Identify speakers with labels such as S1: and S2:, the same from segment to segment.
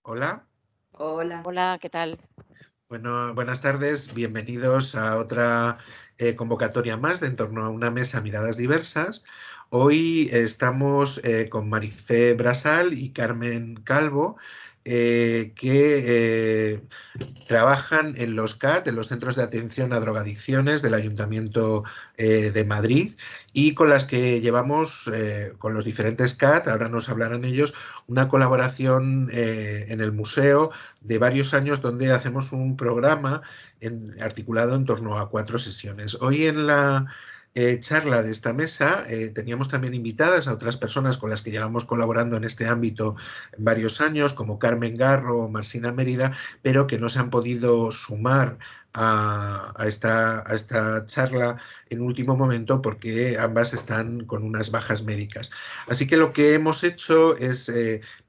S1: Hola,
S2: Hola.
S3: Hola, ¿qué tal?
S1: bueno, buenas tardes, bienvenidos a otra convocatoria más de En torno a una mesa Miradas Diversas. Hoy estamos con Marifé Brasal y Carmen Calvo, que trabajan en los CAT, en los Centros de Atención a Drogadicciones del Ayuntamiento de Madrid, y con las que llevamos, con los diferentes CAT, ahora nos hablarán ellos, una colaboración en el museo de varios años donde hacemos un programa articulado en torno a 4 sesiones. Hoy en la charla de esta mesa teníamos también invitadas a otras personas con las que llevamos colaborando en este ámbito varios años, como Carmen Garro o Marcina Mérida, pero que no se han podido sumar a esta charla en último momento porque ambas están con unas bajas médicas. Así que lo que hemos hecho es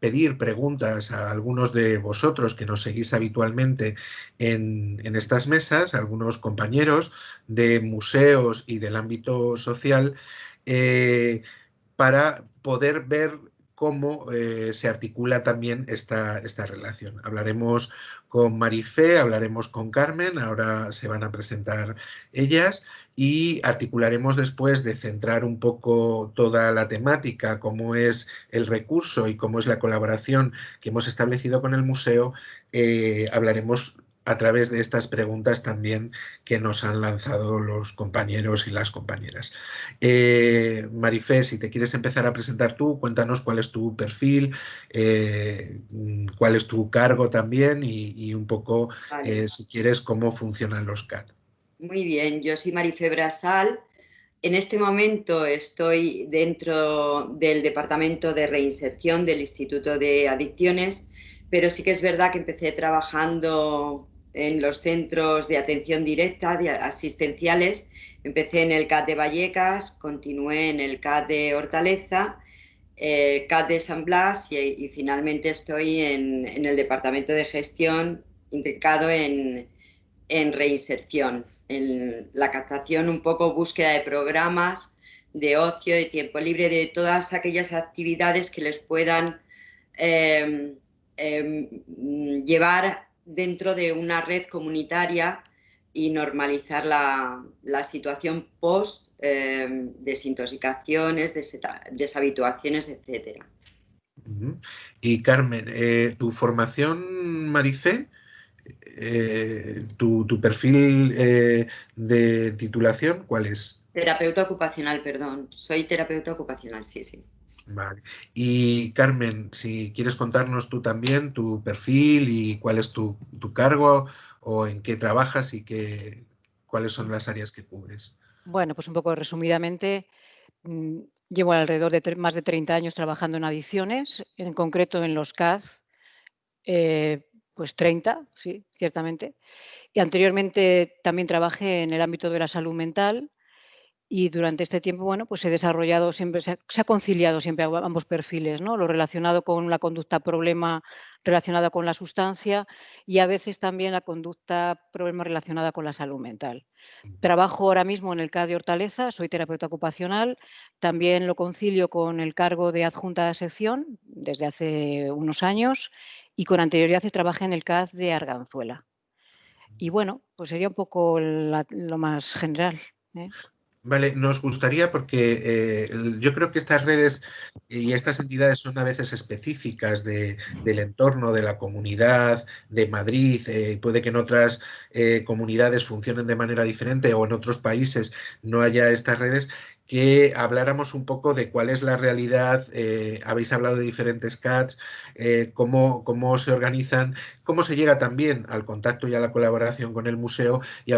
S1: pedir preguntas a algunos de vosotros que nos seguís habitualmente en estas mesas, a algunos compañeros de museos y del ámbito social, eh, para poder ver cómo se articula también esta relación. Hablaremos con Marifé, hablaremos con Carmen, ahora se van a presentar ellas, y articularemos después de centrar un poco toda la temática, cómo es el recurso y cómo es la colaboración que hemos establecido con el museo. Hablaremos a través de estas preguntas también que nos han lanzado los compañeros y las compañeras. Marifé, si te quieres empezar a presentar tú, cuéntanos cuál es tu perfil, cuál es tu cargo también y un poco,
S2: Vale,
S1: si quieres, cómo funcionan los CAT.
S2: muy bien. Yo soy Marifé Brasal. En este momento estoy dentro del Departamento de Reinserción del Instituto de Adicciones, pero sí que es verdad que empecé trabajando en los centros de atención directa, de asistenciales. Empecé en el CAT de Vallecas, continué en el CAT de Hortaleza, el CAT de San Blas y finalmente estoy en el Departamento de Gestión, implicado en reinserción, en la captación, un poco búsqueda de programas de ocio, de tiempo libre, de todas aquellas actividades que les puedan eh, llevar dentro de una red comunitaria y normalizar la situación post desintoxicaciones, deshabituaciones, etcétera.
S1: Y Carmen, tu formación, Marifé, tu perfil de titulación, ¿cuál es?
S2: Terapeuta ocupacional, perdón. Soy terapeuta ocupacional, sí, sí.
S1: Vale. Y Carmen, si quieres contarnos tú también tu perfil y cuál es tu cargo o en qué trabajas y cuáles son las áreas que cubres.
S3: Bueno, pues un poco resumidamente, mm, llevo alrededor de más de 30 años trabajando en adicciones, en concreto en los CAD, pues 30, sí, ciertamente. Y anteriormente también trabajé en el ámbito de la salud mental. Y durante este tiempo, bueno, pues he desarrollado siempre, se ha conciliado siempre ambos perfiles, ¿no? Lo relacionado con la conducta problema relacionada con la sustancia y a veces también la conducta problema relacionada con la salud mental. Trabajo ahora mismo en el CAD de Hortaleza, soy terapeuta ocupacional, también lo concilio con el cargo de adjunta de sección desde hace unos años y con anterioridad trabajé en el CAD de Arganzuela. Y bueno, pues sería un poco lo más general, ¿eh?
S1: Vale, nos gustaría porque yo creo que estas redes y estas entidades son a veces específicas del entorno, de la comunidad de Madrid. Puede que en otras comunidades funcionen de manera diferente o en otros países no haya estas redes. Que habláramos un poco de cuál es la realidad. Habéis hablado de diferentes CATs, cómo se organizan, cómo se llega también al contacto y a la colaboración con el museo. Y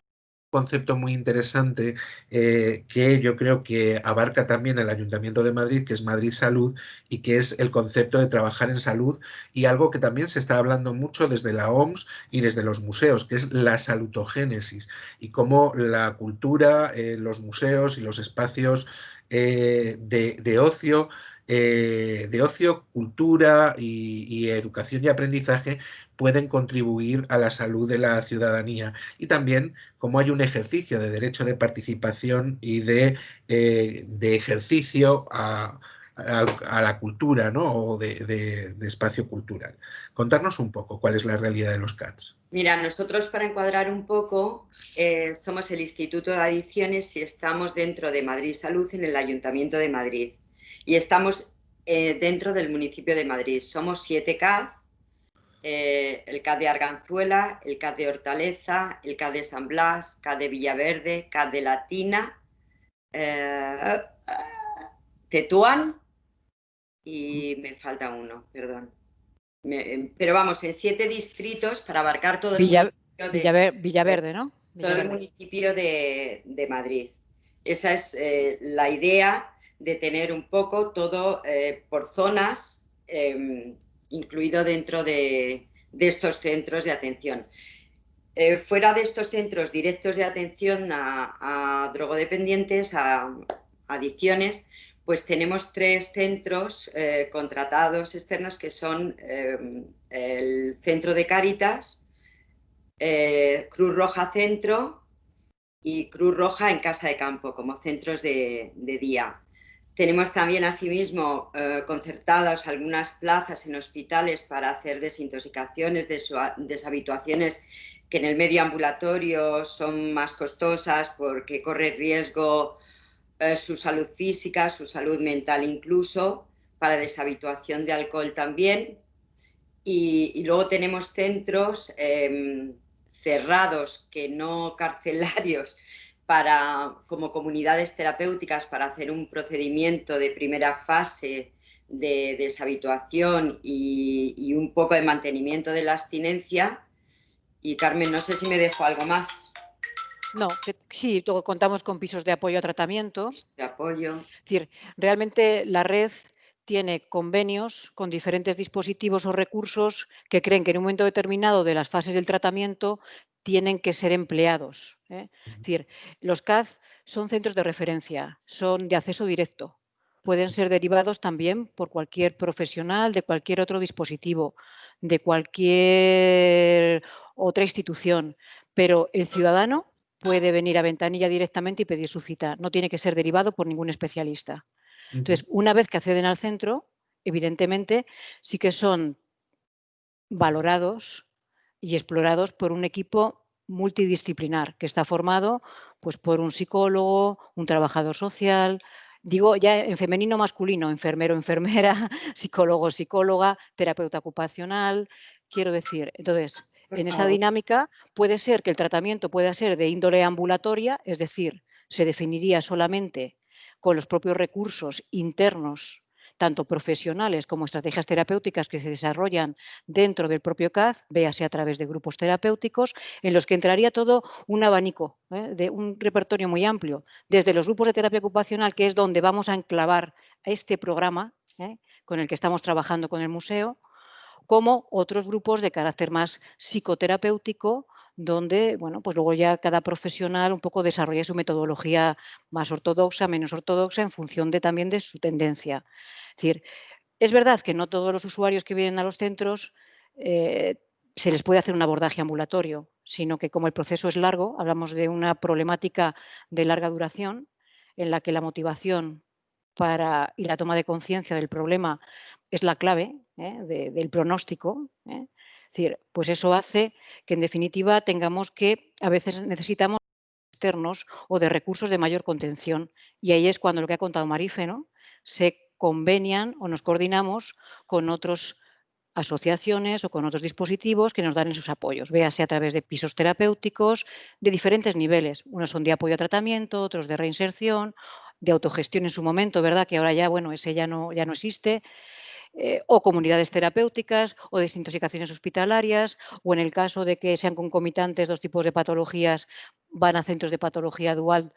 S1: concepto muy interesante que yo creo que abarca también el Ayuntamiento de Madrid, que es Madrid Salud, y que es el concepto de trabajar en salud, y algo que también se está hablando mucho desde la OMS y desde los museos, que es la salutogénesis, y cómo la cultura, los museos y los espacios de ocio, cultura y educación y aprendizaje pueden contribuir a la salud de la ciudadanía, y también como hay un ejercicio de derecho de participación y de ejercicio a la cultura, ¿no? O de espacio cultural. Contarnos un poco cuál es la realidad de los CADs.
S2: Mira, nosotros para encuadrar un poco, somos el Instituto de Adicciones y estamos dentro de Madrid Salud en el Ayuntamiento de Madrid. Y estamos dentro del municipio de Madrid. Somos 7 CAD, el CAD de Arganzuela, el CAD de Hortaleza, el CAD de San Blas, CAD de Villaverde, CAD de Latina, Tetuán y me falta uno, perdón. Pero vamos, en 7 distritos para abarcar todo el municipio
S3: Villaverde, ¿no?
S2: todo el municipio de Madrid. Esa es la idea de tener un poco todo por zonas, incluido dentro de estos centros de atención. Fuera de estos centros directos de atención a drogodependientes, a adicciones, pues tenemos 3 centros contratados externos que son el Centro de Cáritas, Cruz Roja Centro y Cruz Roja en Casa de Campo como centros de día. Tenemos también asimismo concertadas algunas plazas en hospitales para hacer desintoxicaciones, deshabituaciones que en el medio ambulatorio son más costosas porque corre riesgo su salud física, su salud mental incluso, para deshabituación de alcohol también. Y luego tenemos centros cerrados, que no carcelarios, como comunidades terapéuticas para hacer un procedimiento de primera fase de deshabituación y un poco de mantenimiento de la abstinencia. Y Carmen, no sé si me dejo algo más.
S3: No, sí, contamos con pisos de apoyo a tratamiento.
S2: De apoyo.
S3: Es decir, realmente la red tiene convenios con diferentes dispositivos o recursos que creen que en un momento determinado de las fases del tratamiento tienen que ser empleados. Es decir, los CAD son centros de referencia, son de acceso directo. Pueden ser derivados también por cualquier profesional de cualquier otro dispositivo, de cualquier otra institución, pero el ciudadano puede venir a ventanilla directamente y pedir su cita. No tiene que ser derivado por ningún especialista. Entonces, una vez que acceden al centro, evidentemente sí que son valorados y explorados por un equipo multidisciplinar que está formado pues, por un psicólogo, un trabajador social, digo ya en femenino masculino, enfermero, enfermera, psicólogo, psicóloga, terapeuta ocupacional, quiero decir, entonces, en esa dinámica puede ser que el tratamiento pueda ser de índole ambulatoria, es decir, se definiría solamente con los propios recursos internos, tanto profesionales como estrategias terapéuticas que se desarrollan dentro del propio CAD, véase a través de grupos terapéuticos, en los que entraría todo un abanico, de un repertorio muy amplio, desde los grupos de terapia ocupacional, que es donde vamos a enclavar este programa con el que estamos trabajando con el museo, como otros grupos de carácter más psicoterapéutico, donde, bueno, pues luego ya cada profesional un poco desarrolla su metodología más ortodoxa, menos ortodoxa, en función también de su tendencia. Es decir, es verdad que no todos los usuarios que vienen a los centros se les puede hacer un abordaje ambulatorio, sino que como el proceso es largo, hablamos de una problemática de larga duración, en la que la motivación y la toma de conciencia del problema es la clave del pronóstico. Es decir, pues eso hace que, en definitiva, tengamos que, a veces necesitamos externos o de recursos de mayor contención. Y ahí es cuando lo que ha contado Marife, ¿no? Se convenian o nos coordinamos con otras asociaciones o con otros dispositivos que nos dan esos apoyos, véase a través de pisos terapéuticos de diferentes niveles. Unos son de apoyo a tratamiento, otros de reinserción, de autogestión en su momento, ¿verdad? Que ahora ya, bueno, ese ya no existe. O comunidades terapéuticas o desintoxicaciones hospitalarias, o en el caso de que sean concomitantes 2 tipos de patologías, van a centros de patología dual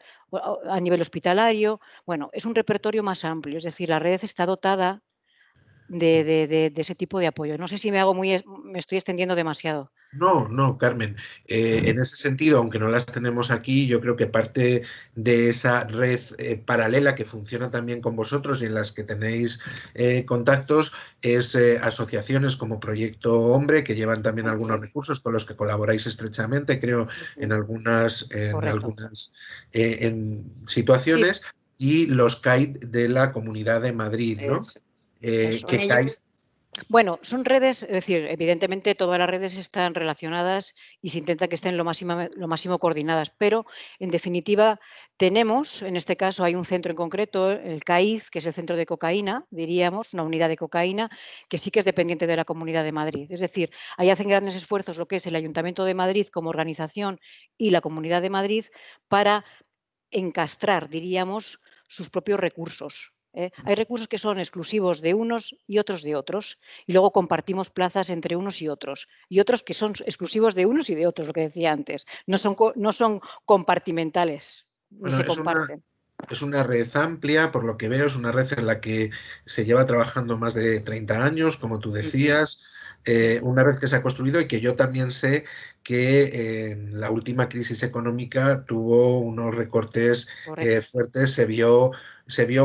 S3: a nivel hospitalario. Bueno, es un repertorio más amplio, es decir, la red está dotada de ese tipo de apoyo. No sé si me estoy extendiendo demasiado.
S1: No, no, Carmen. En ese sentido, aunque no las tenemos aquí, yo creo que parte de esa red paralela que funciona también con vosotros y en las que tenéis contactos es asociaciones como Proyecto Hombre, que llevan también algunos recursos con los que colaboráis estrechamente, creo, en algunas en situaciones. y los CAID de la Comunidad de Madrid, ¿no?
S2: Eso. Son
S1: Que CAID...
S2: ellos.
S3: Bueno, son redes, es decir, evidentemente todas las redes están relacionadas y se intenta que estén lo máximo coordinadas, pero en definitiva tenemos, en este caso hay un centro en concreto, el CAIZ, que es el Centro de Cocaína, diríamos, una unidad de cocaína, que sí que es dependiente de la Comunidad de Madrid. Es decir, ahí hacen grandes esfuerzos lo que es el Ayuntamiento de Madrid como organización y la Comunidad de Madrid para encastrar, diríamos, sus propios recursos. Hay recursos que son exclusivos de unos y otros de otros, y luego compartimos plazas entre unos y otros que son exclusivos de unos y de otros, lo que decía antes. No son compartimentales, ni
S1: Bueno,
S3: se comparten.
S1: es una red amplia, por lo que veo, es una red en la que se lleva trabajando más de 30 años, como tú
S2: Ujú.
S1: decías,
S3: Sí,
S1: una red que se ha construido y que yo también sé que en la última crisis económica tuvo unos recortes
S3: correcto.
S1: fuertes, se vio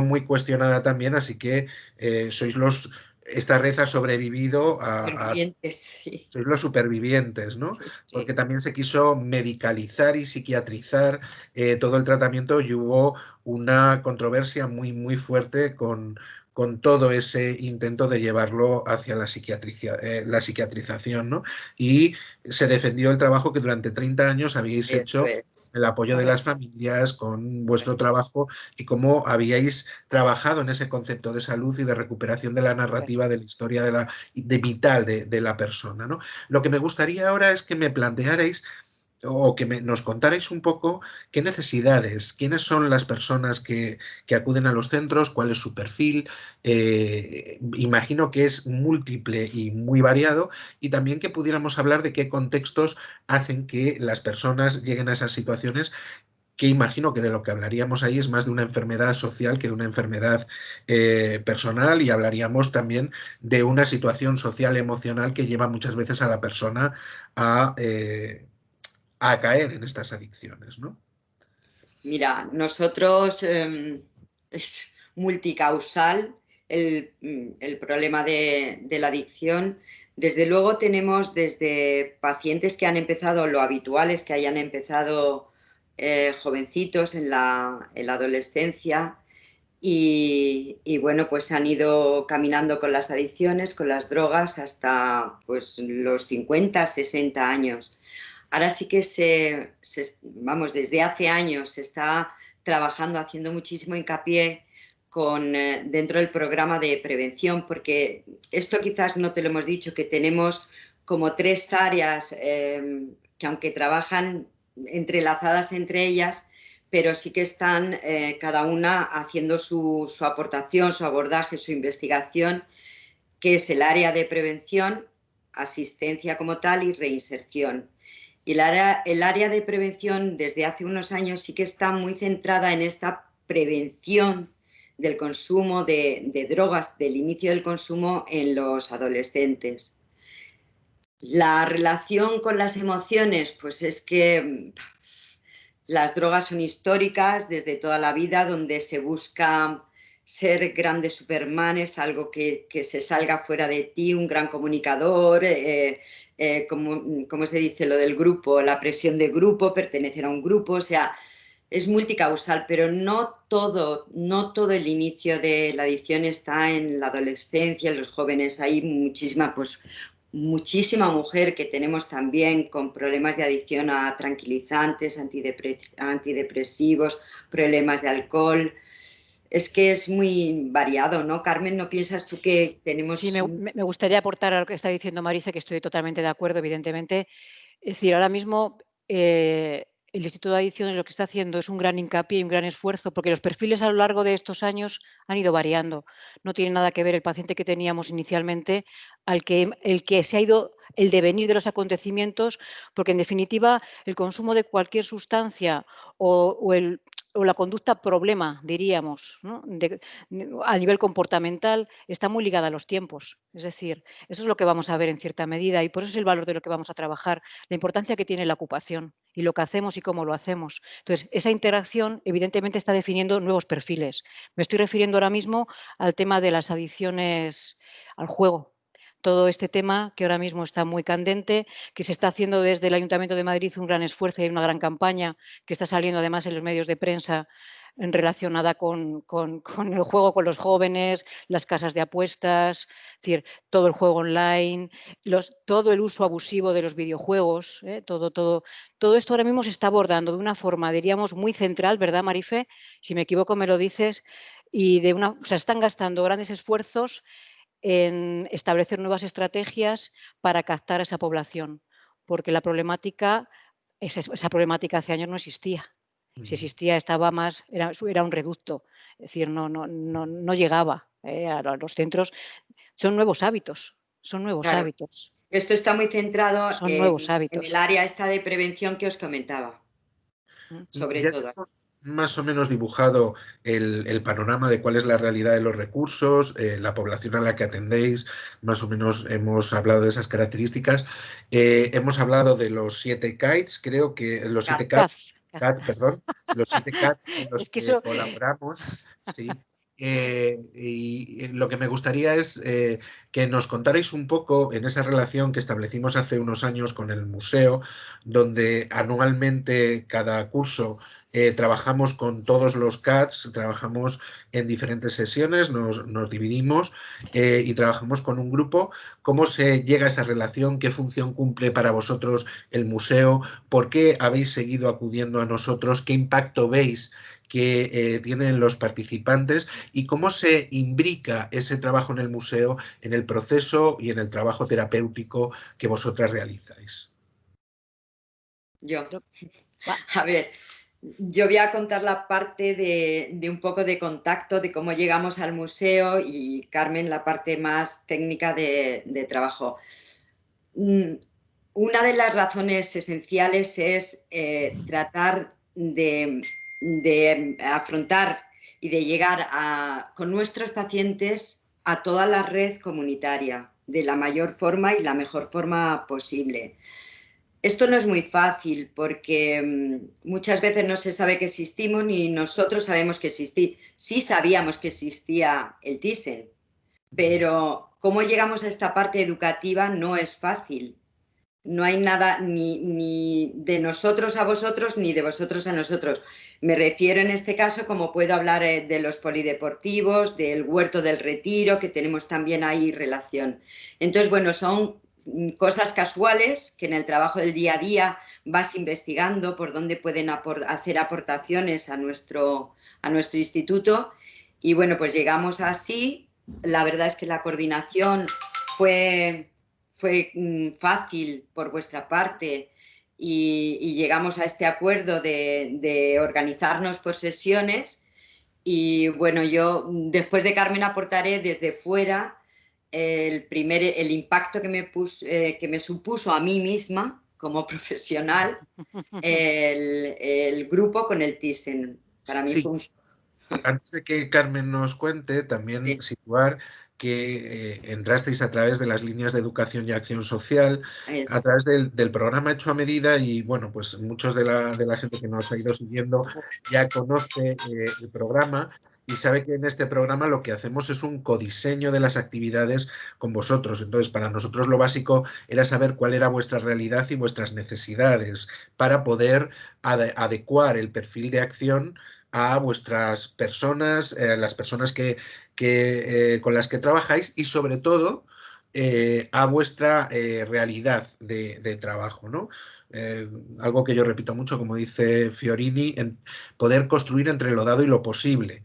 S1: muy cuestionada también, así que sois esta red ha sobrevivido
S2: Supervivientes, sí.
S1: sois los supervivientes, ¿no?
S2: Sí.
S1: Porque
S3: Sí.
S1: también se quiso medicalizar y psiquiatrizar todo el tratamiento y hubo una controversia muy, muy fuerte con todo ese intento de llevarlo hacia la psiquiatrización, ¿no? Y se defendió el trabajo que durante 30 años habíais
S2: Eso
S1: hecho,
S2: es.
S1: el apoyo de las
S3: Correcto.
S1: familias con vuestro
S2: Correcto.
S1: trabajo y cómo habíais trabajado en ese concepto de salud y de recuperación de la
S3: Correcto.
S1: narrativa, de la historia de vital de la persona, ¿no? Lo que me gustaría ahora es que me plantearais o que nos contarais un poco qué necesidades, quiénes son las personas que acuden a los centros, cuál es su perfil. Imagino que es múltiple y muy variado y también que pudiéramos hablar de qué contextos hacen que las personas lleguen a esas situaciones que imagino que de lo que hablaríamos ahí es más de una enfermedad social que de una enfermedad personal y hablaríamos también de una situación social emocional que lleva muchas veces a la persona a, eh, a caer en estas adicciones, ¿no?
S2: Mira, nosotros es multicausal el problema de la adicción. Desde luego tenemos desde pacientes que han empezado, lo habitual es que hayan empezado jovencitos en la adolescencia y bueno, pues han ido caminando con las adicciones, con las drogas hasta pues los 50, 60 años. Ahora sí que vamos, desde hace años se está trabajando, haciendo muchísimo hincapié dentro del programa de prevención, porque esto quizás no te lo hemos dicho, que tenemos como tres áreas que aunque trabajan entrelazadas entre ellas, pero sí que están cada una haciendo su aportación, su abordaje, su investigación, que es el área de prevención, asistencia como tal y reinserción. Y el área de prevención desde hace unos años sí que está muy centrada en esta prevención del consumo de drogas, del inicio del consumo en los adolescentes. La relación con las emociones, pues es que las drogas son históricas desde toda la vida, donde se busca ser grandes supermanes, algo que se salga fuera de ti, un gran comunicador, como se dice lo del grupo, la presión de grupo, pertenecer a un grupo, o sea, es multicausal, pero no todo el inicio de la adicción está en la adolescencia, en los jóvenes. Hay muchísima mujer que tenemos también con problemas de adicción a tranquilizantes, antidepresivos, problemas de alcohol. Es que es muy variado, ¿no, Carmen? ¿No piensas tú que
S3: Sí,
S2: tenemos
S3: me gustaría aportar a lo que está diciendo Marisa, que estoy totalmente de acuerdo, evidentemente. Es decir, ahora mismo el Instituto de Adicciones lo que está haciendo es un gran hincapié y un gran esfuerzo, porque los perfiles a lo largo de estos años han ido variando. No tiene nada que ver el paciente que teníamos inicialmente el que se ha ido, el devenir de los acontecimientos, porque en definitiva el consumo de cualquier sustancia o la conducta problema, diríamos, ¿no? A nivel comportamental, está muy ligada a los tiempos. Es decir, eso es lo que vamos a ver en cierta medida y por eso es el valor de lo que vamos a trabajar, la importancia que tiene la ocupación y lo que hacemos y cómo lo hacemos. Entonces, esa interacción evidentemente está definiendo nuevos perfiles. Me estoy refiriendo ahora mismo al tema de las adicciones al juego. Todo este tema que ahora mismo está muy candente, que se está haciendo desde el Ayuntamiento de Madrid un gran esfuerzo y hay una gran campaña que está saliendo además en los medios de prensa relacionada con el juego con los jóvenes, las casas de apuestas, es decir, todo el juego online, todo el uso abusivo de los videojuegos, todo esto ahora mismo se está abordando de una forma, diríamos, muy central, ¿verdad, Marife? Si me equivoco me lo dices, y o sea, están gastando grandes esfuerzos en establecer nuevas estrategias para captar a esa población, porque esa problemática hace años no existía. Si existía, era un reducto, es decir, no llegaba a los centros. Son nuevos hábitos, son nuevos
S2: Claro.
S3: hábitos.
S2: Esto está muy centrado
S3: Son nuevos hábitos.
S2: en el área esta de prevención que os comentaba, sobre
S1: Ya
S2: todo.
S1: tenemos más o menos dibujado el panorama de cuál es la realidad de los recursos, la población a la que atendéis, más o menos hemos hablado de esas características. Hemos hablado de los 7 CATs, creo que los 7 CAT, perdón, los 7 CAT en los
S3: Es que
S1: que
S3: eso...
S1: colaboramos, ¿sí? Y lo que me gustaría es que nos contarais un poco en esa relación que establecimos hace unos años con el museo, donde anualmente cada curso trabajamos con todos los CATs, trabajamos en diferentes sesiones, nos dividimos y trabajamos con un grupo. ¿Cómo se llega a esa relación? ¿Qué función cumple para vosotros el museo? ¿Por qué habéis seguido acudiendo a nosotros? ¿Qué impacto veis que tienen los participantes y cómo se imbrica ese trabajo en el museo en el proceso y en el trabajo terapéutico que vosotras realizáis?
S2: A ver, yo voy a contar la parte de un poco de contacto, de cómo llegamos al museo, y Carmen la parte más técnica de trabajo. Una de las razones esenciales es tratar de afrontar y de llegar con nuestros pacientes a toda la red comunitaria de la mayor forma y la mejor forma posible. Esto no es muy fácil porque muchas veces no se sabe que existimos ni nosotros sabemos que existía. Sí sabíamos que existía el Thyssen, pero cómo llegamos a esta parte educativa no es fácil. No hay nada ni de nosotros a vosotros ni de vosotros a nosotros. Me refiero en este caso, como puedo hablar de los polideportivos, del Huerto del Retiro, que tenemos también ahí relación. Entonces, bueno, son cosas casuales que en el trabajo del día a día vas investigando por dónde pueden hacer aportaciones a nuestro instituto. Y bueno, pues llegamos así. La verdad es que la coordinación fue fácil por vuestra parte y llegamos a este acuerdo de organizarnos por sesiones. Y bueno, yo después de Carmen aportaré desde fuera el impacto que me supuso a mí misma como profesional el grupo con el Thyssen. Para mí
S1: Sí,
S2: fue un...
S1: antes de que Carmen nos cuente, también situar que entrasteis a través de las líneas de educación y acción social, a través del programa Hecho a Medida y bueno, pues muchos de la gente que nos ha ido siguiendo ya conoce el programa y sabe que en este programa lo que hacemos es un codiseño de las actividades con vosotros. Entonces, para nosotros lo básico era saber cuál era vuestra realidad y vuestras necesidades para poder adecuar el perfil de acción a vuestras personas, las personas con las que trabajáis y sobre todo a vuestra realidad de trabajo, ¿no? Algo que yo repito mucho, como dice Fiorini, en poder construir entre lo dado y lo posible,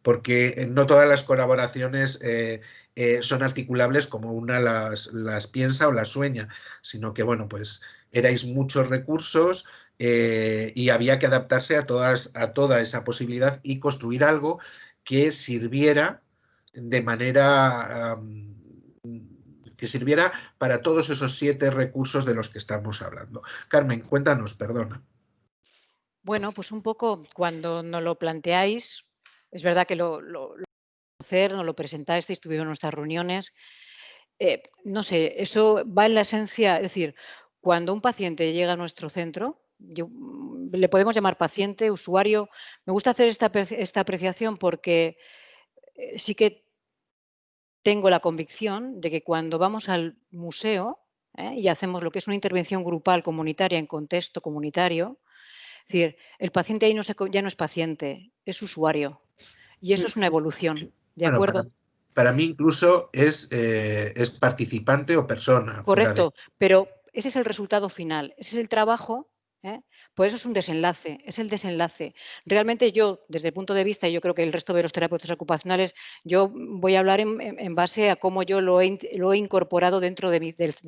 S1: porque no todas las colaboraciones son articulables como una las piensa o las sueña, sino que, bueno, pues erais muchos recursos y había que adaptarse a toda esa posibilidad y construir algo que sirviera de manera que sirviera para todos esos 7 recursos de los que estamos hablando. Carmen, cuéntanos, perdona.
S3: Bueno, pues un poco cuando nos lo planteáis, es verdad que nos lo presentáis, estuvieron en nuestras reuniones. No sé, eso va en la esencia, es decir, cuando un paciente llega a nuestro centro, le podemos llamar paciente, usuario. Me gusta hacer esta apreciación porque sí que tengo la convicción de que cuando vamos al museo y hacemos lo que es una intervención grupal comunitaria en contexto comunitario, Es decir, el paciente ahí ya no es paciente, es usuario. Y eso es una evolución, ¿de
S1: Bueno,
S3: acuerdo?
S1: para mí incluso es participante o persona fuera de...
S3: Correcto, pero ese es el resultado final, ese es el trabajo, ¿eh? Por eso es un desenlace, es el desenlace. Realmente yo, desde el punto de vista, y yo creo que el resto de los terapeutas ocupacionales, yo voy a hablar en base a cómo yo lo he incorporado dentro de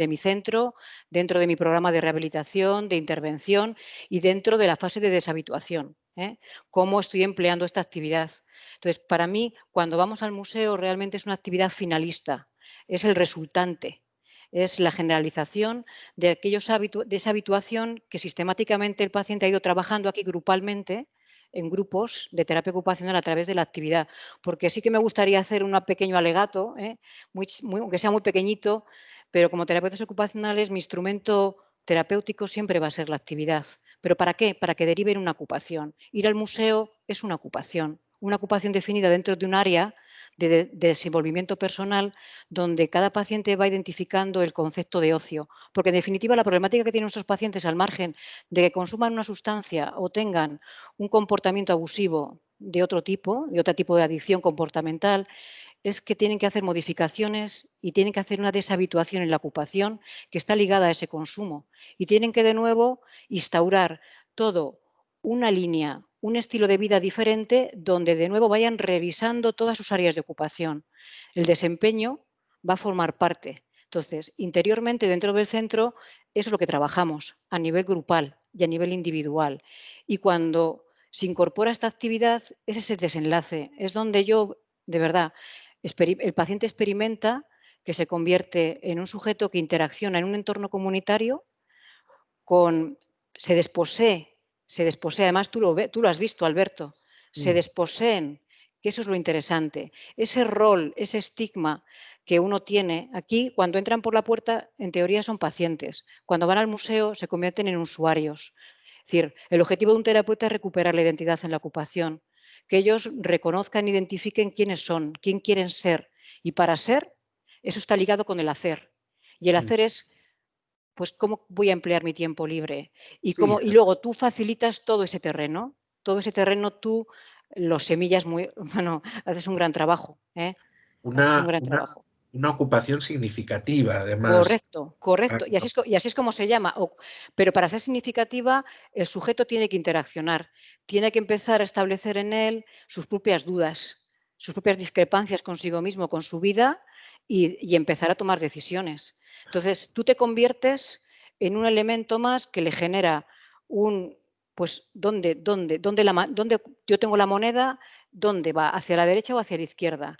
S3: mi centro, dentro de mi programa de rehabilitación, de intervención y dentro de la fase de deshabituación, ¿eh? Cómo estoy empleando esta actividad. Entonces, para mí, cuando vamos al museo, realmente es una actividad finalista, es el resultante. Es la generalización de esa habituación que sistemáticamente el paciente ha ido trabajando aquí grupalmente, en grupos de terapia ocupacional a través de la actividad. Porque sí que me gustaría hacer un pequeño alegato, aunque sea muy pequeñito, pero como terapeutas ocupacionales mi instrumento terapéutico siempre va a ser la actividad. ¿Pero para qué? Para que derive en una ocupación. Ir al museo es una ocupación definida dentro de un área de desenvolvimiento personal donde cada paciente va identificando el concepto de ocio. Porque, en definitiva, la problemática que tienen nuestros pacientes, al margen de que consuman una sustancia o tengan un comportamiento abusivo de otro tipo de adicción comportamental, es que tienen que hacer modificaciones y tienen que hacer una deshabituación en la ocupación que está ligada a ese consumo. Y tienen que, de nuevo, instaurar todo una línea, un estilo de vida diferente donde, de nuevo, vayan revisando todas sus áreas de ocupación. El desempeño va a formar parte. Entonces, interiormente, dentro del centro, eso es lo que trabajamos a nivel grupal y a nivel individual. Y cuando se incorpora esta actividad, ese es el desenlace. Es donde yo, de verdad, el paciente experimenta que se convierte en un sujeto que interacciona en un entorno comunitario, se desposee, además tú lo has visto, Alberto, se desposeen, que eso es lo interesante, ese rol, ese estigma que uno tiene aquí, cuando entran por la puerta, en teoría son pacientes, cuando van al museo se convierten en usuarios. Es decir, el objetivo de un terapeuta es recuperar la identidad en la ocupación, que ellos reconozcan, identifiquen quiénes son, quién quieren ser, y para ser, eso está ligado con el hacer. Y el hacer es, pues, ¿cómo voy a emplear mi tiempo libre?
S1: Sí,
S3: Y luego tú facilitas todo ese terreno tú lo semillas bueno, haces un gran trabajo, ¿eh? Haces un
S1: una,
S3: gran
S1: una,
S3: trabajo.
S1: una ocupación significativa, además.
S3: Correcto, correcto. Y así es como se llama. Pero para ser significativa, el sujeto tiene que interaccionar, tiene que empezar a establecer en él sus propias dudas, sus propias discrepancias consigo mismo, con su vida, y empezar a tomar decisiones. Entonces, tú te conviertes en un elemento más que le genera pues, ¿dónde yo tengo la moneda? ¿Dónde va? ¿Hacia la derecha o hacia la izquierda?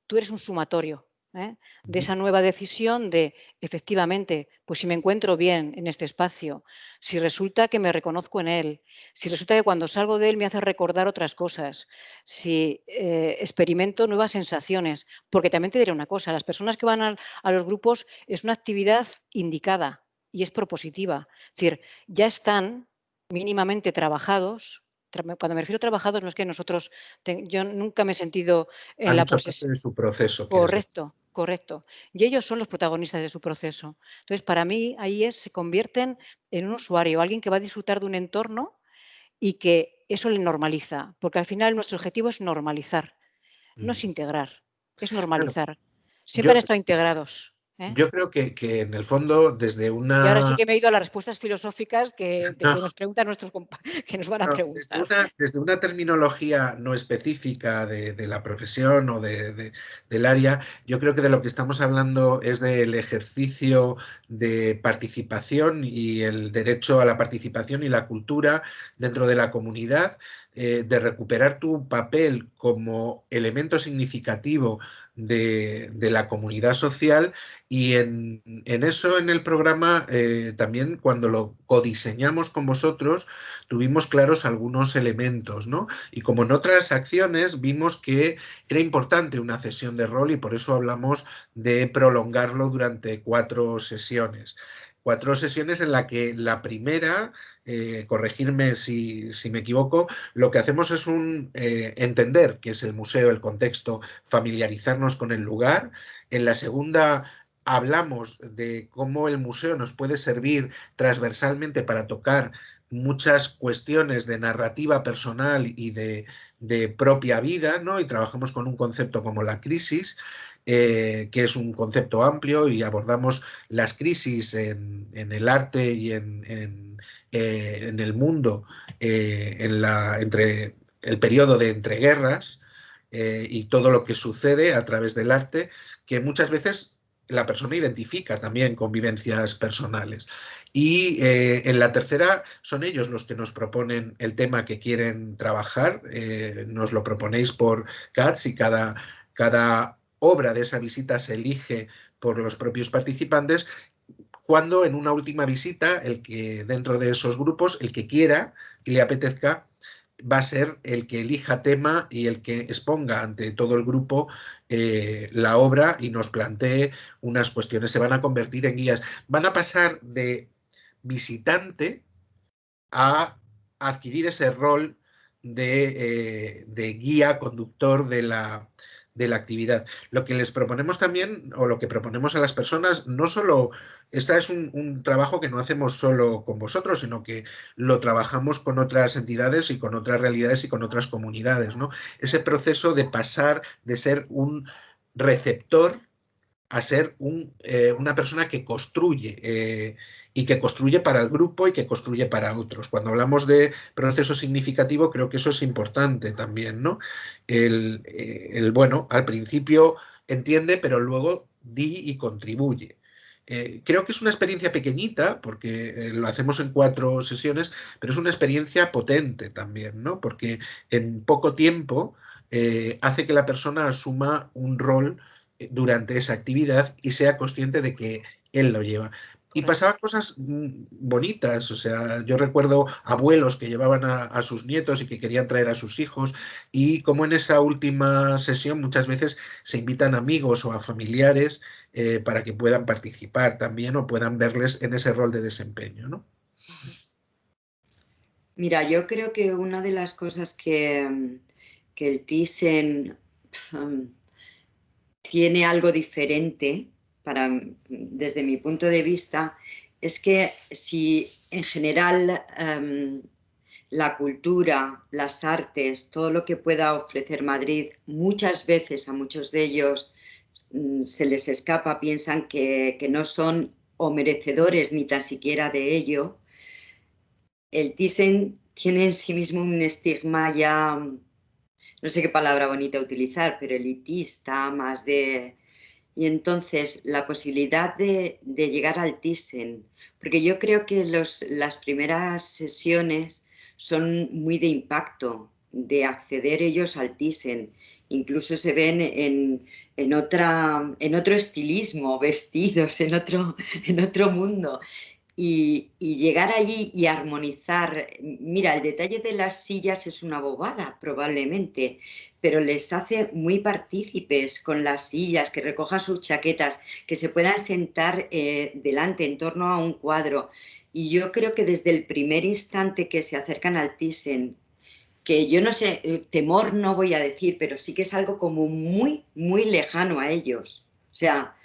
S3: Tú eres un sumatorio, de esa nueva decisión de, efectivamente, pues si me encuentro bien en este espacio, si resulta que me reconozco en él, si resulta que cuando salgo de él me hace recordar otras cosas, si experimento nuevas sensaciones, porque también te diré una cosa, las personas que van a los grupos es una actividad indicada y es propositiva, es decir, ya están mínimamente trabajados. Cuando me refiero a trabajados, no es que yo nunca me he sentido en
S1: Han
S3: la
S1: hecho parte
S3: posesión.
S1: de su proceso, quieres decir.
S3: Correcto, correcto. Y ellos son los protagonistas de su proceso. Entonces, para mí, se convierten en un usuario, alguien que va a disfrutar de un entorno y que eso le normaliza, porque al final nuestro objetivo es normalizar, no es
S1: Mm.
S3: integrar, es
S1: Bueno,
S3: normalizar. Siempre han
S1: yo,
S3: estado integrados, ¿eh?
S1: yo creo que en el fondo, desde
S3: Y ahora sí
S1: una...
S3: que me he ido a las respuestas filosóficas
S1: No,
S3: que nos preguntan que nos van a
S1: no,
S3: preguntar.
S1: desde una terminología no específica de la profesión o del área, yo creo que de lo que estamos hablando es del ejercicio de participación y el derecho a la participación y la cultura dentro de la comunidad, de recuperar tu papel como elemento significativo de la comunidad social y en eso en el programa también cuando lo codiseñamos con vosotros tuvimos claros algunos elementos, ¿no? Y como en otras acciones vimos que era importante una cesión de rol y por eso hablamos de prolongarlo durante 4 sesiones. 4 sesiones en la que la primera, corregirme si me equivoco, lo que hacemos es entender qué es el museo, el contexto, familiarizarnos con el lugar. En la segunda hablamos de cómo el museo nos puede servir transversalmente para tocar muchas cuestiones de narrativa personal y de propia vida, ¿no? Y trabajamos con un concepto como la crisis, que es un concepto amplio, y abordamos las crisis en el arte y en el mundo entre el periodo de entreguerras, y todo lo que sucede a través del arte, que muchas veces la persona identifica también con vivencias personales. Y en la tercera son ellos los que nos proponen el tema que quieren trabajar. Nos lo proponéis por CATS, y cada obra de esa visita se elige por los propios participantes, cuando en una última visita, el que dentro de esos grupos, el que quiera, que le apetezca, va a ser el que elija tema y el que exponga ante todo el grupo la obra y nos plantee unas cuestiones. Se van a convertir en guías. Van a pasar de visitante a adquirir ese rol de guía, conductor de la actividad. Lo que les proponemos también, o lo que proponemos a las personas, no solo, esta es un trabajo que no hacemos solo con vosotros, sino que lo trabajamos con otras entidades y con otras realidades y con otras comunidades, ¿no? Ese proceso de pasar de ser un receptor a ser una persona que construye, y que construye para el grupo y que construye para otros. Cuando hablamos de proceso significativo, creo que eso es importante también, ¿no? Bueno, al principio entiende, pero luego di y contribuye. Creo que es una experiencia pequeñita, porque lo hacemos en 4 sesiones, pero es una experiencia potente también, ¿no? Porque en poco tiempo hace que la persona asuma un rol durante esa actividad y sea consciente de que él lo lleva. Y
S3: Correcto.
S1: pasaban cosas bonitas, o sea, yo recuerdo abuelos que llevaban a sus nietos y que querían traer a sus hijos, y como en esa última sesión muchas veces se invitan amigos o a familiares para que puedan participar también o puedan verles en ese rol de desempeño, ¿no?
S2: Mira, yo creo que una de las cosas que el Thyssen tiene algo diferente desde mi punto de vista, es que si en general la cultura, las artes, todo lo que pueda ofrecer Madrid, muchas veces a muchos de ellos se les escapa, piensan que no son o merecedores ni tan siquiera de ello. El Thyssen tiene en sí mismo un estigma ya, no sé qué palabra bonita utilizar, pero elitista, más de... Y entonces la posibilidad de llegar al Thyssen, porque yo creo que las primeras sesiones son muy de impacto, de acceder ellos al Thyssen. Incluso se ven en otro estilismo, vestidos en otro mundo. Y llegar allí y armonizar, mira, el detalle de las sillas es una bobada probablemente, pero les hace muy partícipes con las sillas, que recojan sus chaquetas, que se puedan sentar delante, en torno a un cuadro. Y yo creo que desde el primer instante que se acercan al Thyssen, que yo no sé, temor no voy a decir, pero sí que es algo como muy, muy lejano a ellos, o sea,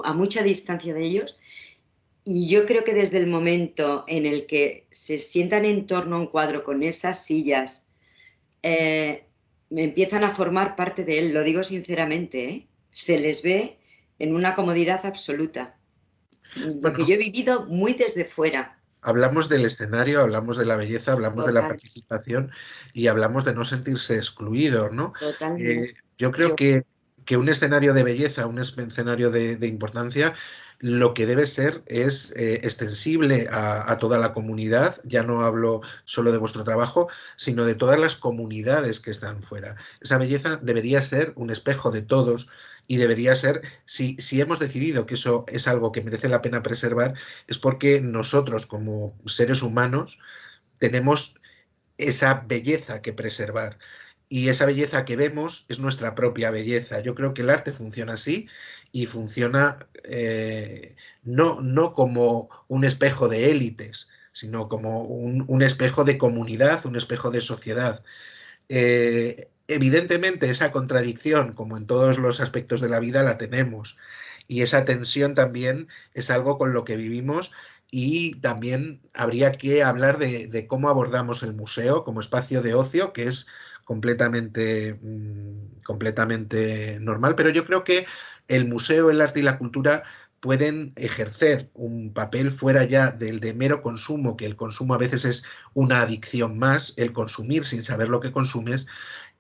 S2: a mucha distancia de ellos. Y yo creo que desde el momento en el que se sientan en torno a un cuadro con esas sillas, me empiezan a formar parte de él, lo digo sinceramente, ¿eh? Se les ve en una comodidad absoluta. Lo que
S1: Bueno,
S2: yo he vivido muy desde fuera.
S1: hablamos del escenario, hablamos de la belleza, hablamos de la
S2: Total,
S1: participación y hablamos de no sentirse excluido, ¿no?
S2: totalmente.
S1: Yo creo
S2: Yo,
S1: que un escenario de belleza, un escenario de importancia, lo que debe ser es extensible a toda la comunidad. Ya no hablo solo de vuestro trabajo, sino de todas las comunidades que están fuera. Esa belleza debería ser un espejo de todos, y debería ser, si hemos decidido que eso es algo que merece la pena preservar, es porque nosotros como seres humanos tenemos esa belleza que preservar. Y esa belleza que vemos es nuestra propia belleza. Yo creo que el arte funciona así, y funciona no como un espejo de élites, sino como un espejo de comunidad, un espejo de sociedad. Evidentemente esa contradicción, como en todos los aspectos de la vida, la tenemos, y esa tensión también es algo con lo que vivimos, y también habría que hablar de cómo abordamos el museo como espacio de ocio, que es completamente normal, pero yo creo que el museo, el arte y la cultura pueden ejercer un papel fuera ya del de mero consumo, que el consumo a veces es una adicción más, el consumir sin saber lo que consumes.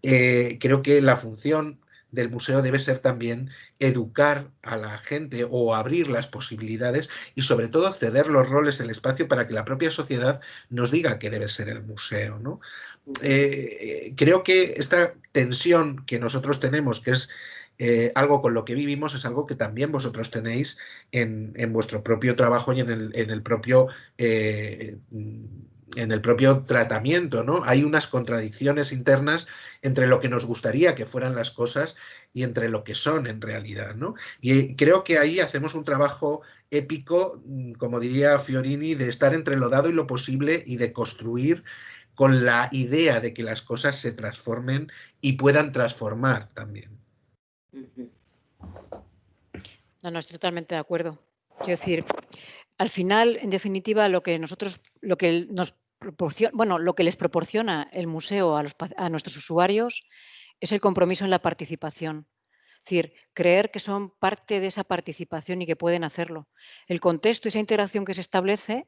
S1: Creo que la función del museo debe ser también educar a la gente o abrir las posibilidades y sobre todo ceder los roles, el espacio para que la propia sociedad nos diga qué debe ser el museo, ¿no? Creo que esta tensión que nosotros tenemos, que es algo con lo que vivimos, es algo que también vosotros tenéis en vuestro propio trabajo y eh, en el propio tratamiento, ¿no? Hay unas contradicciones internas entre lo que nos gustaría que fueran las cosas y entre lo que son en realidad, ¿no? Y creo que ahí hacemos un trabajo épico, como diría Fiorini, de estar entre lo dado y lo posible y de construir con la idea de que las cosas se transformen y puedan transformar también.
S3: No, estoy totalmente de acuerdo. Quiero decir, al final, en definitiva, lo que nos proporciona, bueno, lo que les proporciona el museo a nuestros usuarios es el compromiso en la participación. Es decir, creer que son parte de esa participación y que pueden hacerlo. El contexto, esa interacción que se establece,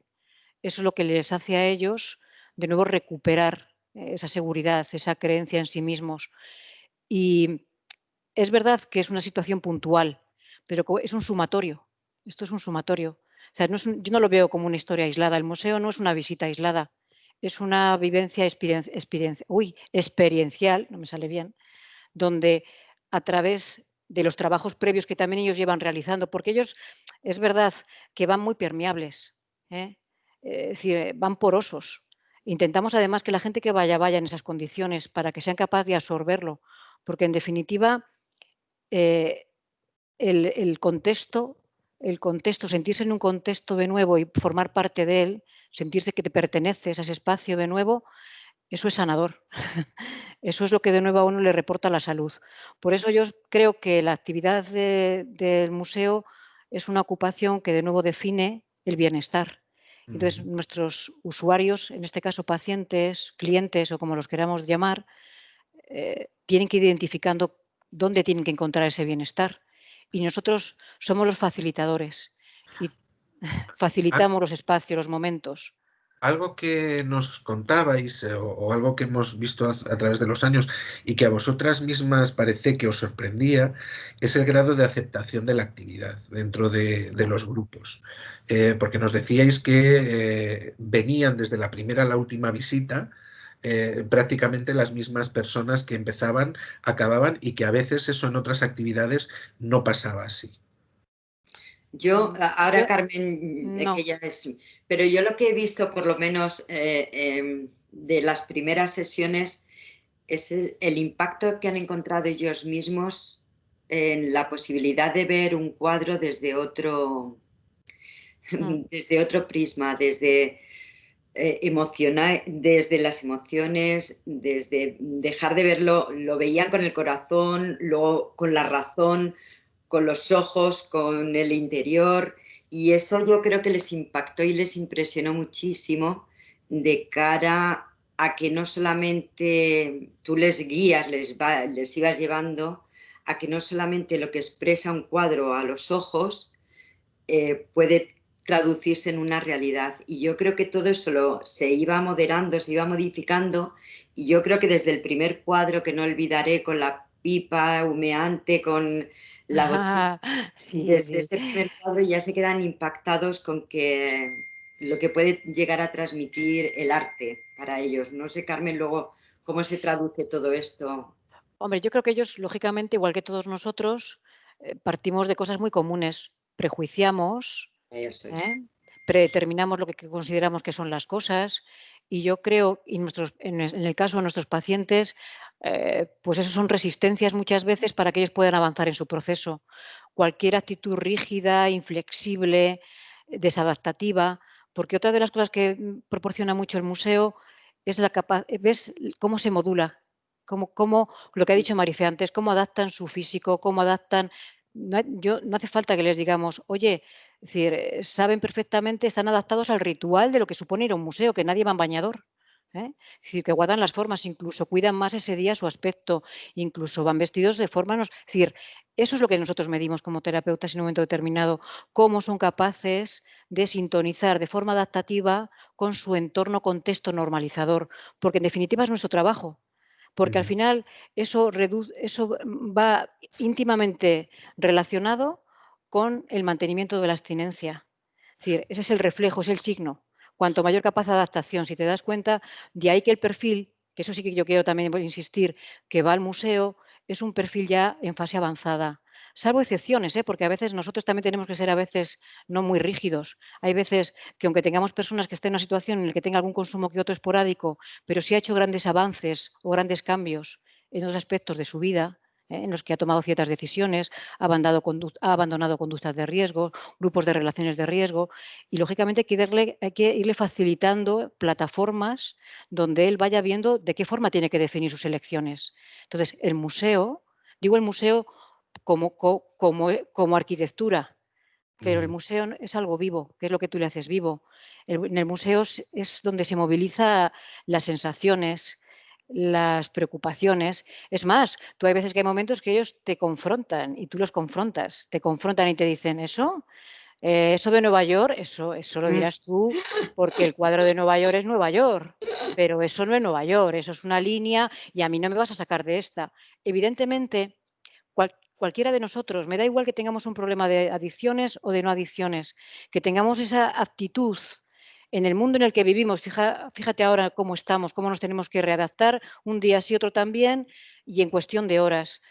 S3: eso es lo que les hace a ellos, de nuevo, recuperar esa seguridad, esa creencia en sí mismos. Y es verdad que es una situación puntual, pero es un sumatorio. Esto es un sumatorio. O sea, yo no lo veo como una historia aislada. El museo no es una visita aislada. Es una vivencia experiencial, no me sale bien, donde a través de los trabajos previos que también ellos llevan realizando, porque ellos es verdad que van muy permeables, ¿eh? Es decir, van porosos. Intentamos además que la gente que vaya en esas condiciones para que sean capaces de absorberlo, porque en definitiva eh, el contexto, sentirse en un contexto de nuevo y formar parte de él, sentirse que te perteneces a ese espacio de nuevo, eso es sanador. Eso es lo que de nuevo a uno le reporta la salud. Por eso yo creo que la actividad del museo es una ocupación que de nuevo define el bienestar. Entonces, nuestros usuarios, en este caso pacientes, clientes o como los queramos llamar, tienen que ir identificando dónde tienen que encontrar ese bienestar. Y nosotros somos los facilitadores y facilitamos los espacios, los momentos.
S1: Algo que nos contabais o algo que hemos visto a través de los años y que a vosotras mismas parece que os sorprendía es el grado de aceptación de la actividad dentro de los grupos. Porque nos decíais que venían desde la primera a la última visita prácticamente las mismas personas que empezaban, acababan y que a veces eso en otras actividades no pasaba así.
S2: Ahora
S3: Yo,
S2: Carmen,
S3: no.
S2: que ya es, pero yo lo que he visto por lo menos de las primeras sesiones es el impacto que han encontrado ellos mismos en la posibilidad de ver un cuadro desde otro prisma, desde desde las emociones, desde dejar de verlo, lo veían con el corazón, luego con la razón, con los ojos, con el interior, y eso yo creo que les impactó y les impresionó muchísimo de cara a que no solamente tú les guías, les ibas llevando a que no solamente lo que expresa un cuadro a los ojos puede traducirse en una realidad. Y yo creo que todo eso se iba moderando, se iba modificando, y yo creo que desde el primer cuadro, que no olvidaré, con la pipa humeante, con la botella,
S3: Sí,
S2: desde
S3: sí.
S2: ese primer cuadro ya se quedan impactados con que lo que puede llegar a transmitir el arte para ellos. No sé, Carmen, luego cómo se traduce todo esto.
S3: Hombre, yo creo que ellos, lógicamente, igual que todos nosotros, partimos de cosas muy comunes. Prejuiciamos,
S2: Eso es.
S3: ¿eh? Predeterminamos lo que consideramos que son las cosas y yo creo, y en el caso de nuestros pacientes, pues eso son resistencias muchas veces para que ellos puedan avanzar en su proceso. Cualquier actitud rígida, inflexible, desadaptativa, porque otra de las cosas que proporciona mucho el museo es ves cómo se modula, cómo lo que ha dicho Marife antes, cómo adaptan su físico, cómo adaptan no hace falta que les digamos, oye, es decir, saben perfectamente, están adaptados al ritual de lo que supone ir a un museo, que nadie va en bañador. Es decir, que guardan las formas, incluso cuidan más ese día su aspecto, incluso van vestidos de forma... Es decir, eso es lo que nosotros medimos como terapeutas en un momento determinado, cómo son capaces de sintonizar de forma adaptativa con su entorno, contexto normalizador, porque en definitiva es nuestro trabajo. Porque al final eso va íntimamente relacionado con el mantenimiento de la abstinencia. Es decir, ese es el reflejo, es el signo. Cuanto mayor capacidad de adaptación, si te das cuenta, de ahí que el perfil, que eso sí que yo quiero también insistir, que va al museo, es un perfil ya en fase avanzada. Salvo excepciones, porque a veces nosotros también tenemos que ser a veces no muy rígidos. Hay veces que aunque tengamos personas que estén en una situación en la que tenga algún consumo que otro esporádico, pero si ha hecho grandes avances o grandes cambios en otros aspectos de su vida, en los que ha tomado ciertas decisiones, ha abandonado conductas de riesgo, grupos de relaciones de riesgo, y lógicamente hay que irle facilitando plataformas donde él vaya viendo de qué forma tiene que definir sus elecciones. Entonces, el museo, digo el museo como arquitectura, pero el museo es algo vivo, que es lo que tú le haces vivo. En el museo es donde se movilizan las sensaciones, las preocupaciones. Es más, tú hay veces que hay momentos que ellos te confrontan y tú los confrontas. Te confrontan y te dicen, eso de Nueva York, eso lo dirás tú, porque el cuadro de Nueva York es Nueva York, pero eso no es Nueva York, eso es una línea y a mí no me vas a sacar de esta. Evidentemente, cualquiera de nosotros, me da igual que tengamos un problema de adicciones o de no adicciones, que tengamos esa actitud en el mundo en el que vivimos. Fíjate ahora cómo estamos, cómo nos tenemos que readaptar un día sí, otro también, y en cuestión de horas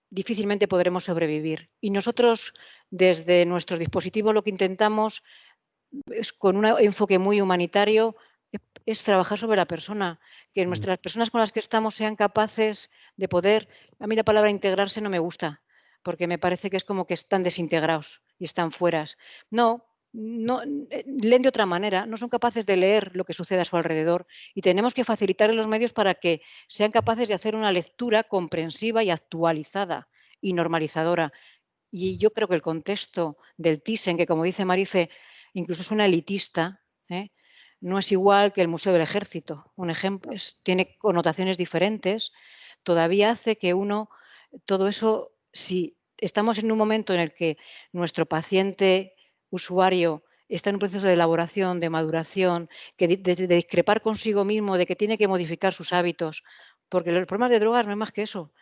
S3: difícilmente podremos sobrevivir. Y nosotros, desde nuestros dispositivos, lo que intentamos es, con un enfoque muy humanitario, es trabajar sobre la persona, que nuestras personas con las que estamos sean capaces de poder... A mí la palabra integrarse no me gusta, porque me parece que es como que están desintegrados y están fueras. No, leen de otra manera, no son capaces de leer lo que sucede a su alrededor y tenemos que facilitarles los medios para que sean capaces de hacer una lectura comprensiva y actualizada y normalizadora. Y yo creo que el contexto del Thyssen, que como dice Marife, incluso es una elitista, no es igual que el Museo del Ejército. Un ejemplo, tiene connotaciones diferentes, todavía hace que todo eso, si estamos en un momento en el que nuestro paciente usuario está en un proceso de elaboración, de maduración, de discrepar consigo mismo, de que tiene que modificar sus hábitos, porque los problemas de drogas no es más que eso,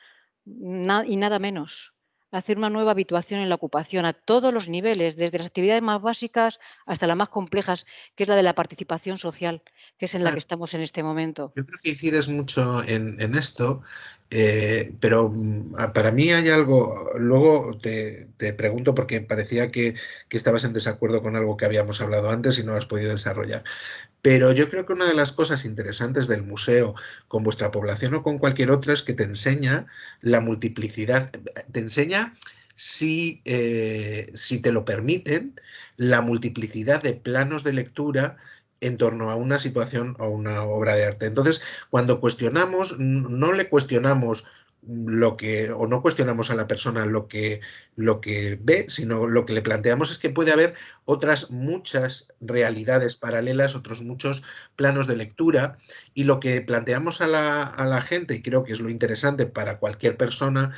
S3: y nada menos. Hacer una nueva habituación en la ocupación a todos los niveles, desde las actividades más básicas hasta las más complejas, que es la de la participación social, que es en la que estamos en este momento.
S1: Yo creo que incides mucho en esto, pero para mí hay algo, luego te pregunto porque parecía que estabas en desacuerdo con algo que habíamos hablado antes y no lo has podido desarrollar. Pero yo creo que una de las cosas interesantes del museo con vuestra población o con cualquier otra es que te enseña la multiplicidad, te enseña, si te lo permiten, la multiplicidad de planos de lectura en torno a una situación o una obra de arte. Entonces, cuando cuestionamos, no le cuestionamos o no cuestionamos a la persona lo que ve, sino lo que le planteamos es que puede haber otras muchas realidades paralelas, otros muchos planos de lectura, y lo que planteamos a la gente, y creo que es lo interesante para cualquier persona,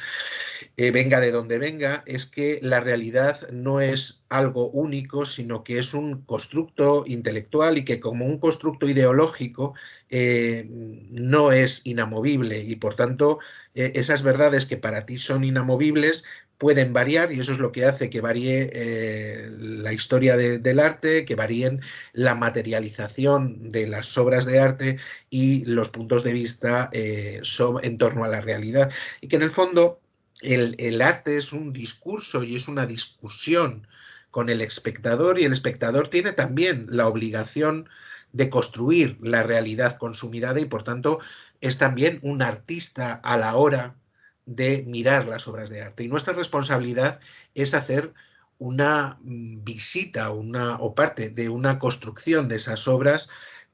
S1: venga de donde venga, es que la realidad no es algo único, sino que es un constructo intelectual y que como un constructo ideológico no es inamovible y por tanto esas verdades que para ti son inamovibles pueden variar y eso es lo que hace que varíe la historia del arte, que varíen la materialización de las obras de arte y los puntos de vista en torno a la realidad. Y que en el fondo el arte es un discurso y es una discusión con el espectador y el espectador tiene también la obligación de construir la realidad con su mirada y por tanto es también un artista a la hora de mirar las obras de arte. Y nuestra responsabilidad es hacer una visita o parte de una construcción de esas obras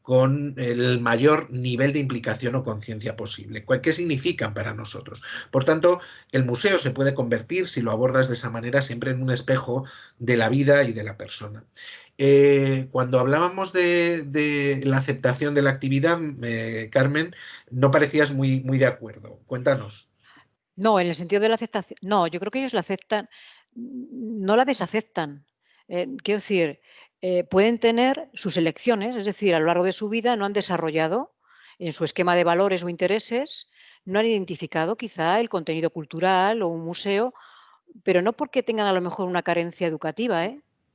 S1: con el mayor nivel de implicación o conciencia posible. ¿Qué significan para nosotros? Por tanto, el museo se puede convertir, si lo abordas de esa manera, siempre en un espejo de la vida y de la persona. Cuando hablábamos de la aceptación de la actividad, Carmen, no parecías muy de acuerdo. Cuéntanos.
S3: No, en el sentido de la aceptación, no, yo creo que ellos la aceptan, no la desaceptan. Quiero decir, pueden tener sus elecciones, es decir, a lo largo de su vida no han desarrollado en su esquema de valores o intereses, no han identificado quizá el contenido cultural o un museo, pero no porque tengan a lo mejor una carencia educativa,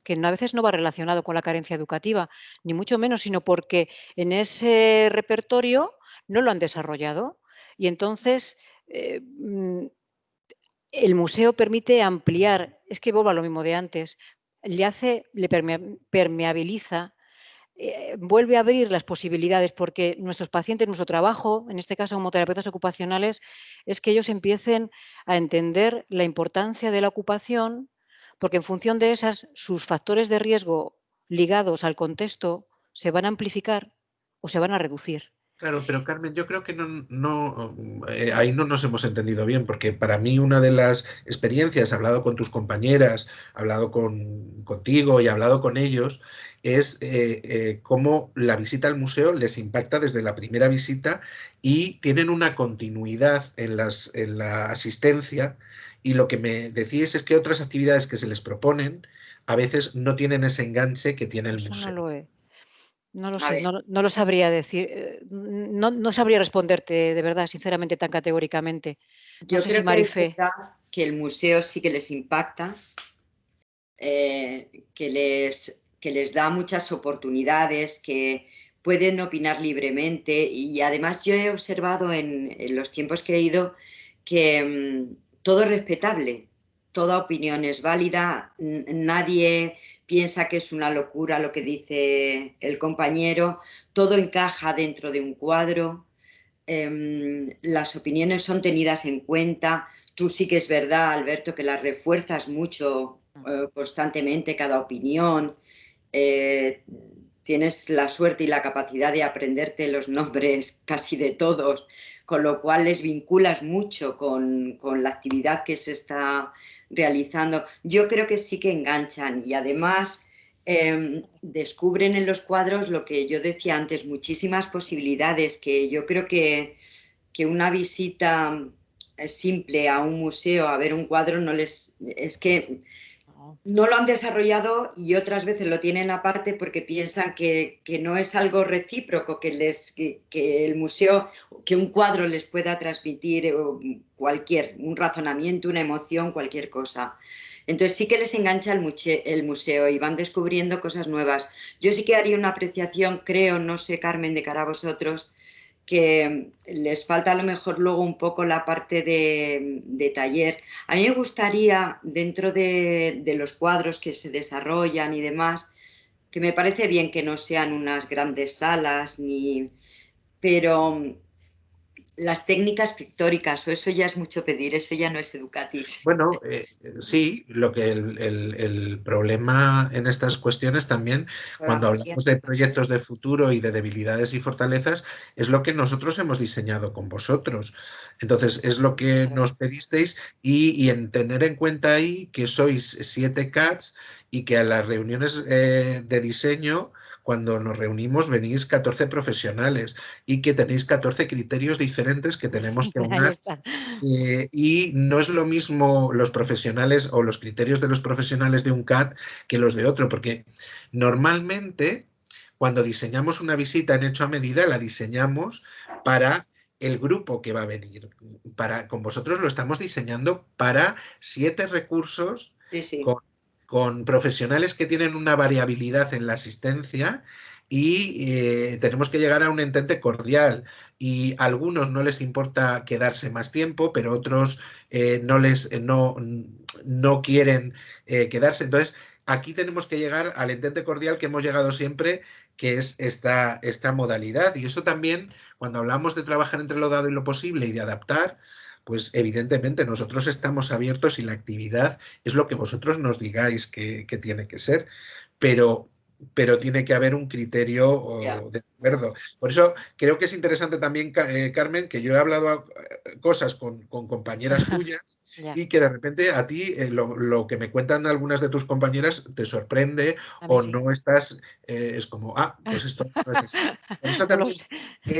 S3: que a veces no va relacionado con la carencia educativa, ni mucho menos, sino porque en ese repertorio no lo han desarrollado. Y entonces, el museo permite ampliar, es que vuelvo a lo mismo de antes, le permeabiliza, vuelve a abrir las posibilidades, porque nuestros pacientes, nuestro trabajo, en este caso como terapeutas ocupacionales, es que ellos empiecen a entender la importancia de la ocupación, porque en función de esas, sus factores de riesgo ligados al contexto se van a amplificar o se van a reducir.
S1: Claro, pero Carmen, yo creo que ahí no nos hemos entendido bien, porque para mí una de las experiencias, he hablado con tus compañeras, he hablado contigo y he hablado con ellos, es cómo la visita al museo les impacta desde la primera visita y tienen una continuidad en la asistencia, y lo que me decís es que otras actividades que se les proponen a veces no tienen ese enganche que tiene el
S3: Eso no
S1: museo.
S3: lo es. No lo
S2: A
S3: sé,
S2: ver,
S3: no lo sabría decir, no sabría responderte de verdad, sinceramente, tan categóricamente. No
S2: yo
S3: sé si
S2: creo que es
S3: Marifé.
S2: verdad que el museo sí que les impacta, que les da muchas oportunidades, que pueden opinar libremente y además yo he observado en los tiempos que he ido que todo es respetable, toda opinión es válida, nadie piensa que es una locura lo que dice el compañero, todo encaja dentro de un cuadro, las opiniones son tenidas en cuenta. Tú sí que es verdad, Alberto, que las refuerzas mucho constantemente cada opinión. Eh, tienes la suerte y la capacidad de aprenderte los nombres casi de todos, con lo cual les vinculas mucho con la actividad que se está realizando. Yo creo que sí que enganchan y además descubren en los cuadros lo que yo decía antes, muchísimas posibilidades que yo creo que una visita simple a un museo a ver un cuadro no les es que
S3: No,
S2: no lo han desarrollado y otras veces lo tienen aparte porque piensan que no es algo recíproco, que el museo, que un cuadro les pueda transmitir un razonamiento, una emoción, cualquier cosa. Entonces sí que les engancha el museo y van descubriendo cosas nuevas. Yo sí que haría una apreciación, creo, no sé, Carmen, de cara a vosotros, que les falta a lo mejor luego un poco la parte de taller. A mí me gustaría, dentro de los cuadros que se desarrollan y demás, que me parece bien que no sean unas grandes salas, pero las técnicas pictóricas, o eso ya es mucho pedir, eso ya no es educatis.
S1: Bueno, sí, lo que el problema en estas cuestiones también, cuando hablamos de proyectos de futuro y de debilidades y fortalezas, es lo que nosotros hemos diseñado con vosotros. Entonces, es lo que nos pedisteis y en tener en cuenta ahí que sois 7 CATs y que a las reuniones de diseño, cuando nos reunimos, venís 14 profesionales y que tenéis 14 criterios diferentes que tenemos que
S3: ahí
S1: aunar.
S3: está.
S1: Y no es lo mismo los profesionales o los criterios de los profesionales de un CAT que los de otro, porque normalmente cuando diseñamos una visita en hecho a medida, la diseñamos para el grupo que va a venir. Con vosotros lo estamos diseñando para 7 recursos
S2: Sí, sí.
S1: con, con profesionales que tienen una variabilidad en la asistencia y tenemos que llegar a un entente cordial y a algunos no les importa quedarse más tiempo, pero otros no quieren quedarse. Entonces, aquí tenemos que llegar al entente cordial que hemos llegado siempre, que es esta modalidad. Y eso también, cuando hablamos de trabajar entre lo dado y lo posible y de adaptar, pues evidentemente nosotros estamos abiertos y la actividad es lo que vosotros nos digáis que tiene que ser. Pero pero tiene que haber un criterio
S2: Ya.
S1: de acuerdo. Por eso creo que es interesante también, Carmen, que yo he hablado cosas con compañeras tuyas
S3: Ya,
S1: y que de repente a ti lo que me cuentan algunas de tus compañeras te sorprende
S3: a mí
S1: o
S3: sí.
S1: no estás, es como, pues esto no es así. Por eso
S3: No lo
S1: también
S3: sé.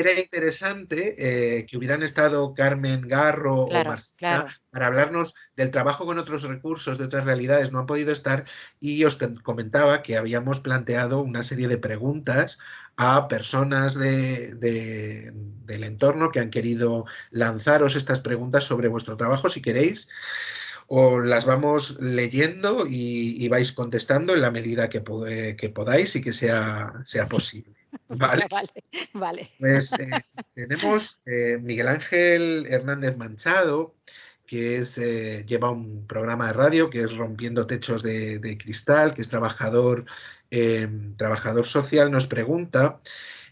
S1: era interesante que hubieran estado Carmen Garro o
S3: Claro,
S1: Marcela
S3: claro.
S1: para hablarnos del trabajo con otros recursos, de otras realidades. No han podido estar y os comentaba que habíamos planteado una serie de preguntas a personas del entorno que han querido lanzaros estas preguntas sobre vuestro trabajo. Si queréis, o las vamos leyendo y vais contestando en la medida que podáis y que
S3: Sí.
S1: sea posible. ¿Vale?
S3: Venga, vale, vale.
S1: Pues tenemos Miguel Ángel Hernández Manchado, que lleva un programa de radio que es Rompiendo Techos de Cristal, que es trabajador social, nos pregunta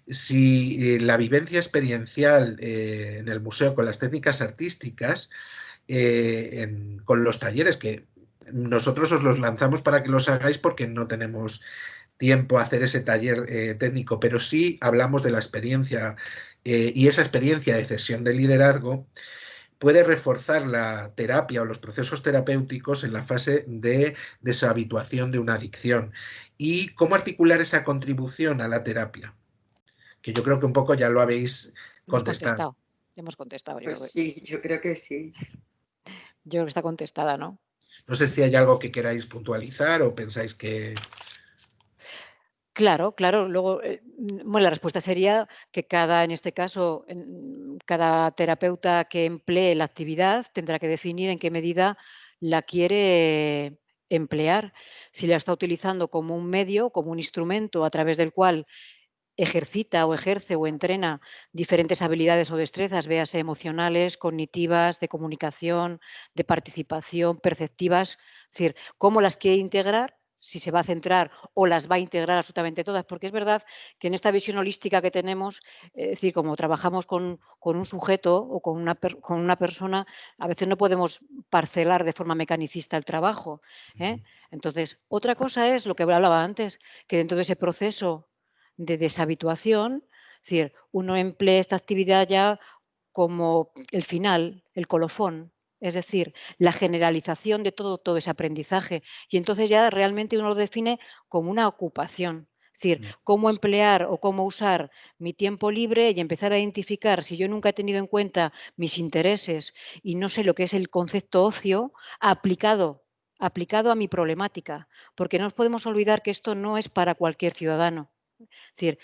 S1: si la vivencia experiencial en el museo con las técnicas artísticas, con los talleres que nosotros os los lanzamos para que los hagáis porque no tenemos tiempo a hacer ese taller técnico, pero sí hablamos de la experiencia y esa experiencia de cesión de liderazgo puede reforzar la terapia o los procesos terapéuticos en la fase de deshabituación de una adicción. ¿Y cómo articular esa contribución a la terapia? Que yo creo que un poco ya lo habéis
S3: Hemos
S1: contestado.
S3: contestado. Hemos contestado.
S2: Pues sí, yo creo que sí.
S3: Yo creo que está contestada, ¿no?
S1: No sé si hay algo que queráis puntualizar o pensáis que...
S3: Claro, claro. Luego, bueno, la respuesta sería que en este caso, cada terapeuta que emplee la actividad tendrá que definir en qué medida la quiere emplear. Si la está utilizando como un medio, como un instrumento a través del cual ejercita o ejerce o entrena diferentes habilidades o destrezas, véase emocionales, cognitivas, de comunicación, de participación, perceptivas, es decir, cómo las quiere integrar, si se va a centrar o las va a integrar absolutamente todas, porque es verdad que en esta visión holística que tenemos, es decir, como trabajamos con un sujeto o con una persona, a veces no podemos parcelar de forma mecanicista el trabajo, ¿eh? Entonces, otra cosa es lo que hablaba antes, que dentro de ese proceso de deshabituación, es decir, uno emplee esta actividad ya como el final, el colofón, es decir, la generalización de todo ese aprendizaje. Y entonces ya realmente uno lo define como una ocupación. Es decir, cómo emplear o cómo usar mi tiempo libre y empezar a identificar si yo nunca he tenido en cuenta mis intereses y no sé lo que es el concepto ocio aplicado a mi problemática. Porque no nos podemos olvidar que esto no es para cualquier ciudadano. Es decir,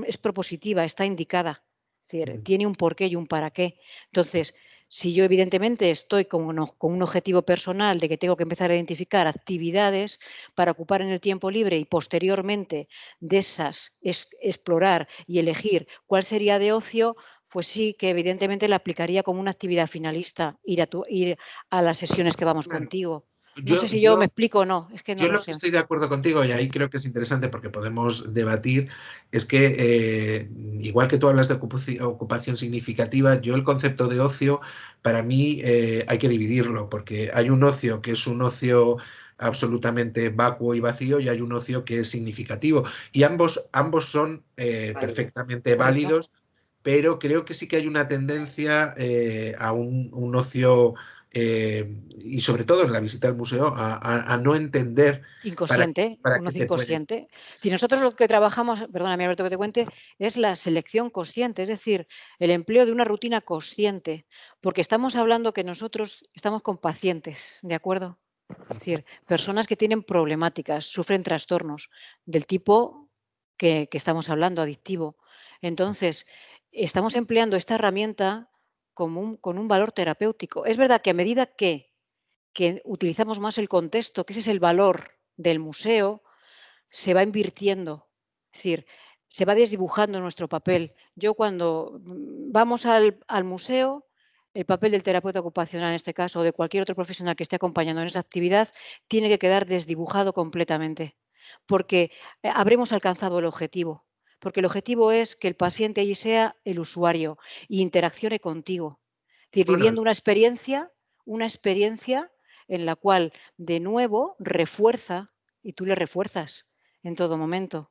S3: es propositiva, está indicada. Es decir, tiene un porqué y un para qué. Entonces, si yo evidentemente estoy con un objetivo personal de que tengo que empezar a identificar actividades para ocupar en el tiempo libre y posteriormente de esas explorar y elegir cuál sería de ocio, pues sí que evidentemente la aplicaría como una actividad finalista, ir a las sesiones que vamos
S1: Claro,
S3: contigo. No sé
S1: yo,
S3: si yo me
S1: yo
S3: explico o no, es que no
S1: Yo
S3: lo
S1: lo que
S3: sé.
S1: estoy de acuerdo contigo, y ahí creo que es interesante porque podemos debatir, es que igual que tú hablas de ocupación significativa, yo el concepto de ocio, para mí hay que dividirlo, porque hay un ocio que es un ocio absolutamente vacuo y vacío y hay un ocio que es significativo. Y ambos son
S2: Válido.
S1: perfectamente
S3: Correcto.
S1: válidos, pero creo que sí que hay una tendencia a un ocio y sobre todo en la visita al museo, a no entender
S3: Inconsciente,
S1: para
S3: un
S1: qué
S3: ocio
S1: te puede.
S3: inconsciente. Si nosotros lo que trabajamos, perdóname Alberto que te cuente, es la selección consciente, es decir, el empleo de una rutina consciente, porque estamos hablando que nosotros estamos con pacientes, ¿de acuerdo? Es decir, personas que tienen problemáticas, sufren trastornos del tipo que estamos hablando, adictivo. Entonces, estamos empleando esta herramienta con un valor terapéutico. Es verdad que a medida que utilizamos más el contexto, que ese es el valor del museo, se va invirtiendo. Es decir, se va desdibujando nuestro papel. Yo cuando vamos al museo, el papel del terapeuta ocupacional en este caso, o de cualquier otro profesional que esté acompañando en esa actividad, tiene que quedar desdibujado completamente, porque habremos alcanzado el objetivo. Porque el objetivo es que el paciente allí sea el usuario e interaccione contigo. Es decir,
S1: Bueno,
S3: viviendo una experiencia en la cual de nuevo refuerza y tú le refuerzas. en todo momento.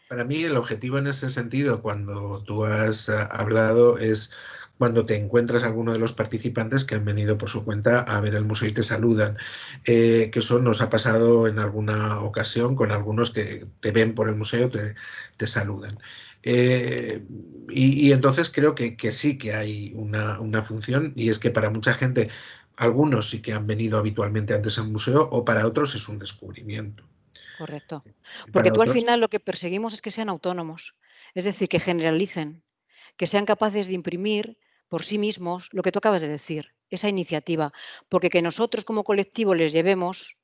S1: Para mí el objetivo en ese sentido, cuando tú has hablado, es cuando te encuentras alguno de los participantes que han venido por su cuenta a ver el museo y te saludan. Que eso nos ha pasado en alguna ocasión con algunos que te ven por el museo, te saludan. Eh, y entonces creo que sí que hay una función, y es que para mucha gente, algunos sí que han venido habitualmente antes al museo, o para otros es un descubrimiento.
S3: Correcto.
S1: Y
S3: Porque
S1: para
S3: tú al
S1: otros,
S3: final lo que perseguimos es que sean autónomos, es decir, que generalicen, que sean capaces de imprimir por sí mismos lo que tú acabas de decir, esa iniciativa, porque que nosotros como colectivo les llevemos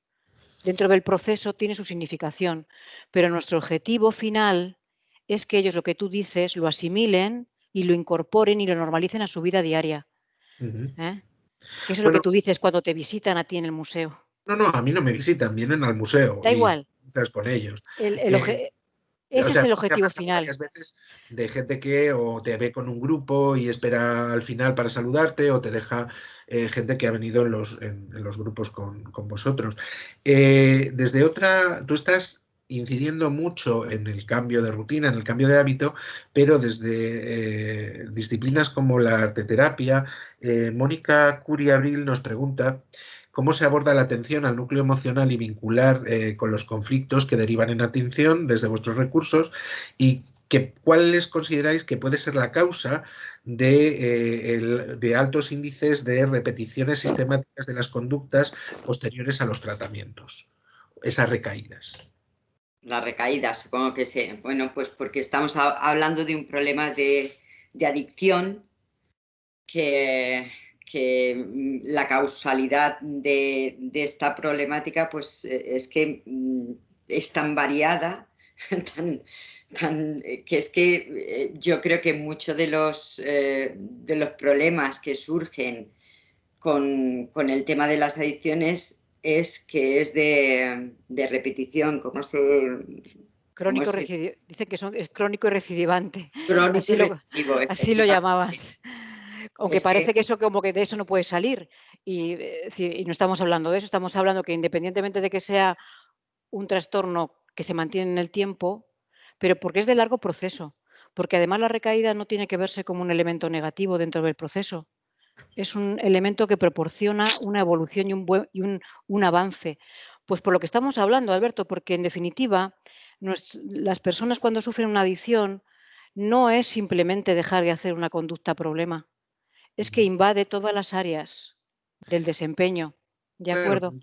S3: dentro del proceso tiene su significación, pero nuestro objetivo final es que ellos lo que tú dices lo asimilen y lo incorporen y lo normalicen a su vida diaria.
S1: ujú.
S3: ¿Eh? Que eso es lo que
S1: Bueno,
S3: tú dices cuando te visitan a ti en el museo.
S1: no, a mí no me visitan, vienen al museo
S3: Da
S1: y
S3: igual,
S1: estás con ellos.
S3: el, el
S1: Eh,
S3: oje-
S1: o
S3: ese es
S1: sea,
S3: el
S1: me ha
S3: objetivo
S1: pasado
S3: final.
S1: varias veces de gente que o te ve con un grupo y espera al final para saludarte, o te deja gente que ha venido en los grupos con vosotros. Desde otra, tú estás incidiendo mucho en el cambio de rutina, en el cambio de hábito, pero desde disciplinas como la arteterapia, Mónica Curi Abril nos pregunta cómo se aborda la atención al núcleo emocional y vincular con los conflictos que derivan en atención desde vuestros recursos, y cuáles consideráis que puede ser la causa de altos índices de repeticiones sistemáticas de las conductas posteriores a los tratamientos, esas recaídas.
S2: La recaída, supongo que sí. Bueno, pues porque estamos hablando de un problema de adicción que, la causalidad de esta problemática pues es que es tan variada, que es que yo creo que muchos de los problemas que surgen con el tema de las adicciones es que es de repetición, cómo
S3: Crónico
S2: se
S3: dicen que es crónico y recidivante,
S2: crónico
S3: así
S2: y
S3: lo,
S2: recesivo,
S3: así lo llamaban.
S2: efectivamente.
S3: Aunque
S2: Es que
S3: parece que eso como que de eso no puede salir. Y no estamos hablando de eso, estamos hablando que independientemente de que sea un trastorno que se mantiene en el tiempo, pero porque es de largo proceso, porque además la recaída no tiene que verse como un elemento negativo dentro del proceso. Es un elemento que proporciona una evolución y un avance. Pues por lo que estamos hablando, Alberto, porque en definitiva, las personas cuando sufren una adicción no es simplemente dejar de hacer una conducta problema, es que invade todas las áreas del desempeño. ¿De
S1: Claro,
S3: acuerdo?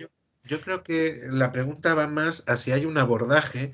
S1: yo creo que la pregunta va más a si hay un abordaje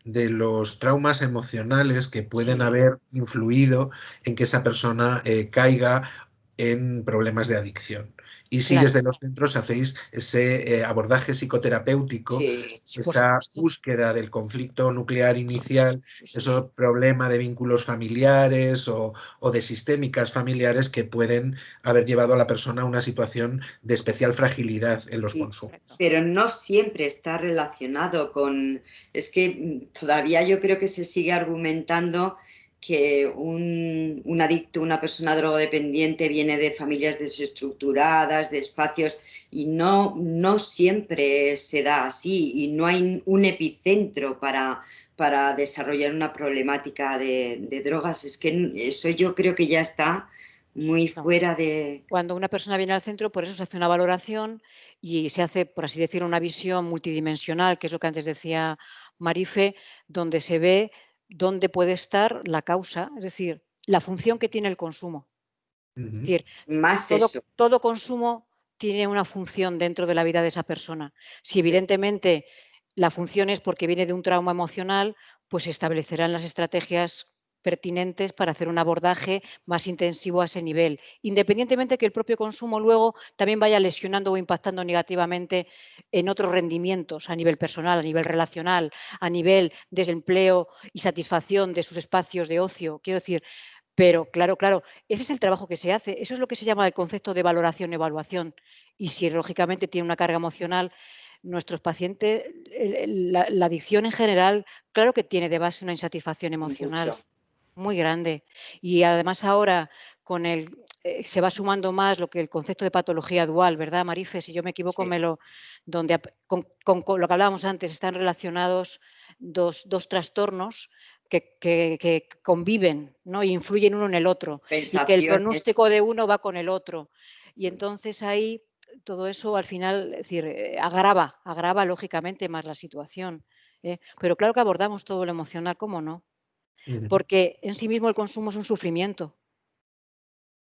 S1: de los traumas emocionales que pueden
S3: Sí,
S1: haber influido en que esa persona caiga en problemas de adicción. Y si
S3: claro,
S1: desde los centros hacéis ese abordaje psicoterapéutico,
S2: sí,
S3: por
S1: esa
S3: supuesto.
S1: búsqueda del conflicto nuclear inicial, ese problema de vínculos familiares o de sistémicas familiares que pueden haber llevado a la persona a una situación de especial fragilidad en los
S2: sí,
S1: consumos.
S2: pero no siempre está relacionado con... Es que todavía yo creo que se sigue argumentando que un adicto, una persona drogodependiente viene de familias desestructuradas, de espacios, y no siempre se da así, y no hay un epicentro para desarrollar una problemática de drogas. Es que eso yo creo que ya está muy
S3: No.
S2: fuera de...
S3: Cuando una persona viene al centro, por eso se hace una valoración y se hace, por así decirlo, una visión multidimensional, que es lo que antes decía Marife, donde se ve dónde puede estar la causa, es decir, la función que tiene el consumo. Es
S1: Ujú.
S3: decir,
S2: Más
S3: todo,
S2: eso.
S3: todo consumo tiene una función dentro de la vida de esa persona. Si evidentemente la función es porque viene de un trauma emocional, pues se establecerán las estrategias pertinentes para hacer un abordaje más intensivo a ese nivel, independientemente que el propio consumo luego también vaya lesionando o impactando negativamente en otros rendimientos a nivel personal, a nivel relacional, a nivel desempleo y satisfacción de sus espacios de ocio. Quiero decir, pero claro, ese es el trabajo que se hace. Eso es lo que se llama el concepto de valoración-evaluación. Y si lógicamente tiene una carga emocional, nuestros pacientes, la adicción en general, claro que tiene de base una insatisfacción
S2: Mucho.
S3: emocional muy grande. Y además ahora se va sumando más lo que el concepto de patología dual, ¿verdad, Marife? Si yo me equivoco,
S2: Sí.
S3: donde con lo que hablábamos antes están relacionados dos trastornos que conviven, ¿no? Y influyen uno en el otro. Y que el
S2: Pensaciones.
S3: pronóstico de uno va con el otro. Y entonces ahí todo eso al final, es decir, agrava lógicamente más la situación. Pero claro que abordamos todo lo emocional, ¿cómo no?
S1: Ujú.
S3: Porque en sí mismo el consumo es un sufrimiento.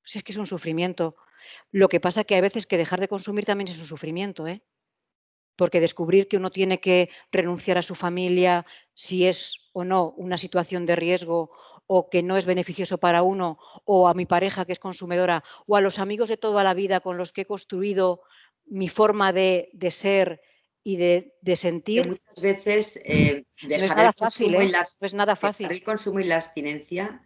S3: Si es que es un sufrimiento. Lo que pasa que hay veces que dejar de consumir también es un sufrimiento, ¿eh? Porque descubrir que uno tiene que renunciar a su familia, si es o no una situación de riesgo o que no es beneficioso para uno, o a mi pareja que es consumidora, o a los amigos de toda la vida con los que he construido mi forma de ser y de
S2: Que
S3: sentir,
S2: muchas veces
S3: no es nada fácil, ¿eh? No es nada
S2: dejar
S3: fácil.
S2: el consumo y la abstinencia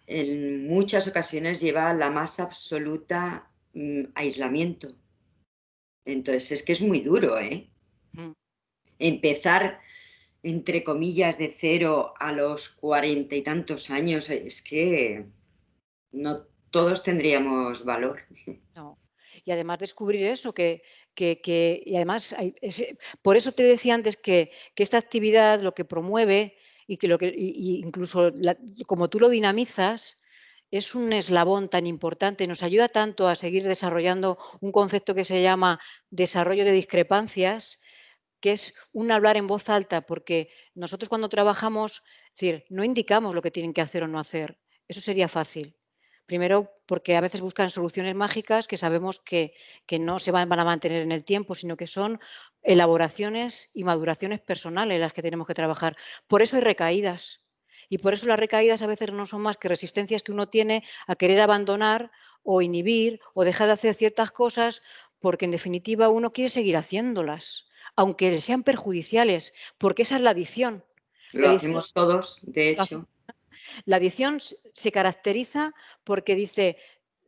S2: en muchas ocasiones lleva a la más absoluta aislamiento. Entonces es que es muy duro, ¿eh?
S3: Mm.
S2: Empezar, entre comillas, de cero a los 40 y tantos años, es que no todos tendríamos valor.
S3: No. Y además descubrir eso, y además por eso te decía antes que esta actividad lo que promueve y que y incluso como tú lo dinamizas, es un eslabón tan importante, nos ayuda tanto a seguir desarrollando un concepto que se llama desarrollo de discrepancias, que es un hablar en voz alta, porque nosotros cuando trabajamos, es decir, no indicamos lo que tienen que hacer o no hacer. Eso sería fácil. Primero, porque a veces buscan soluciones mágicas que sabemos que no se van a mantener en el tiempo, sino que son elaboraciones y maduraciones personales las que tenemos que trabajar. Por eso hay recaídas. Y por eso las recaídas a veces no son más que resistencias que uno tiene a querer abandonar o inhibir o dejar de hacer ciertas cosas porque en definitiva uno quiere seguir haciéndolas, aunque sean perjudiciales, porque esa es la adicción.
S2: Lo
S3: La adicción,
S2: hacemos todos, de hecho.
S3: la adicción se caracteriza porque dice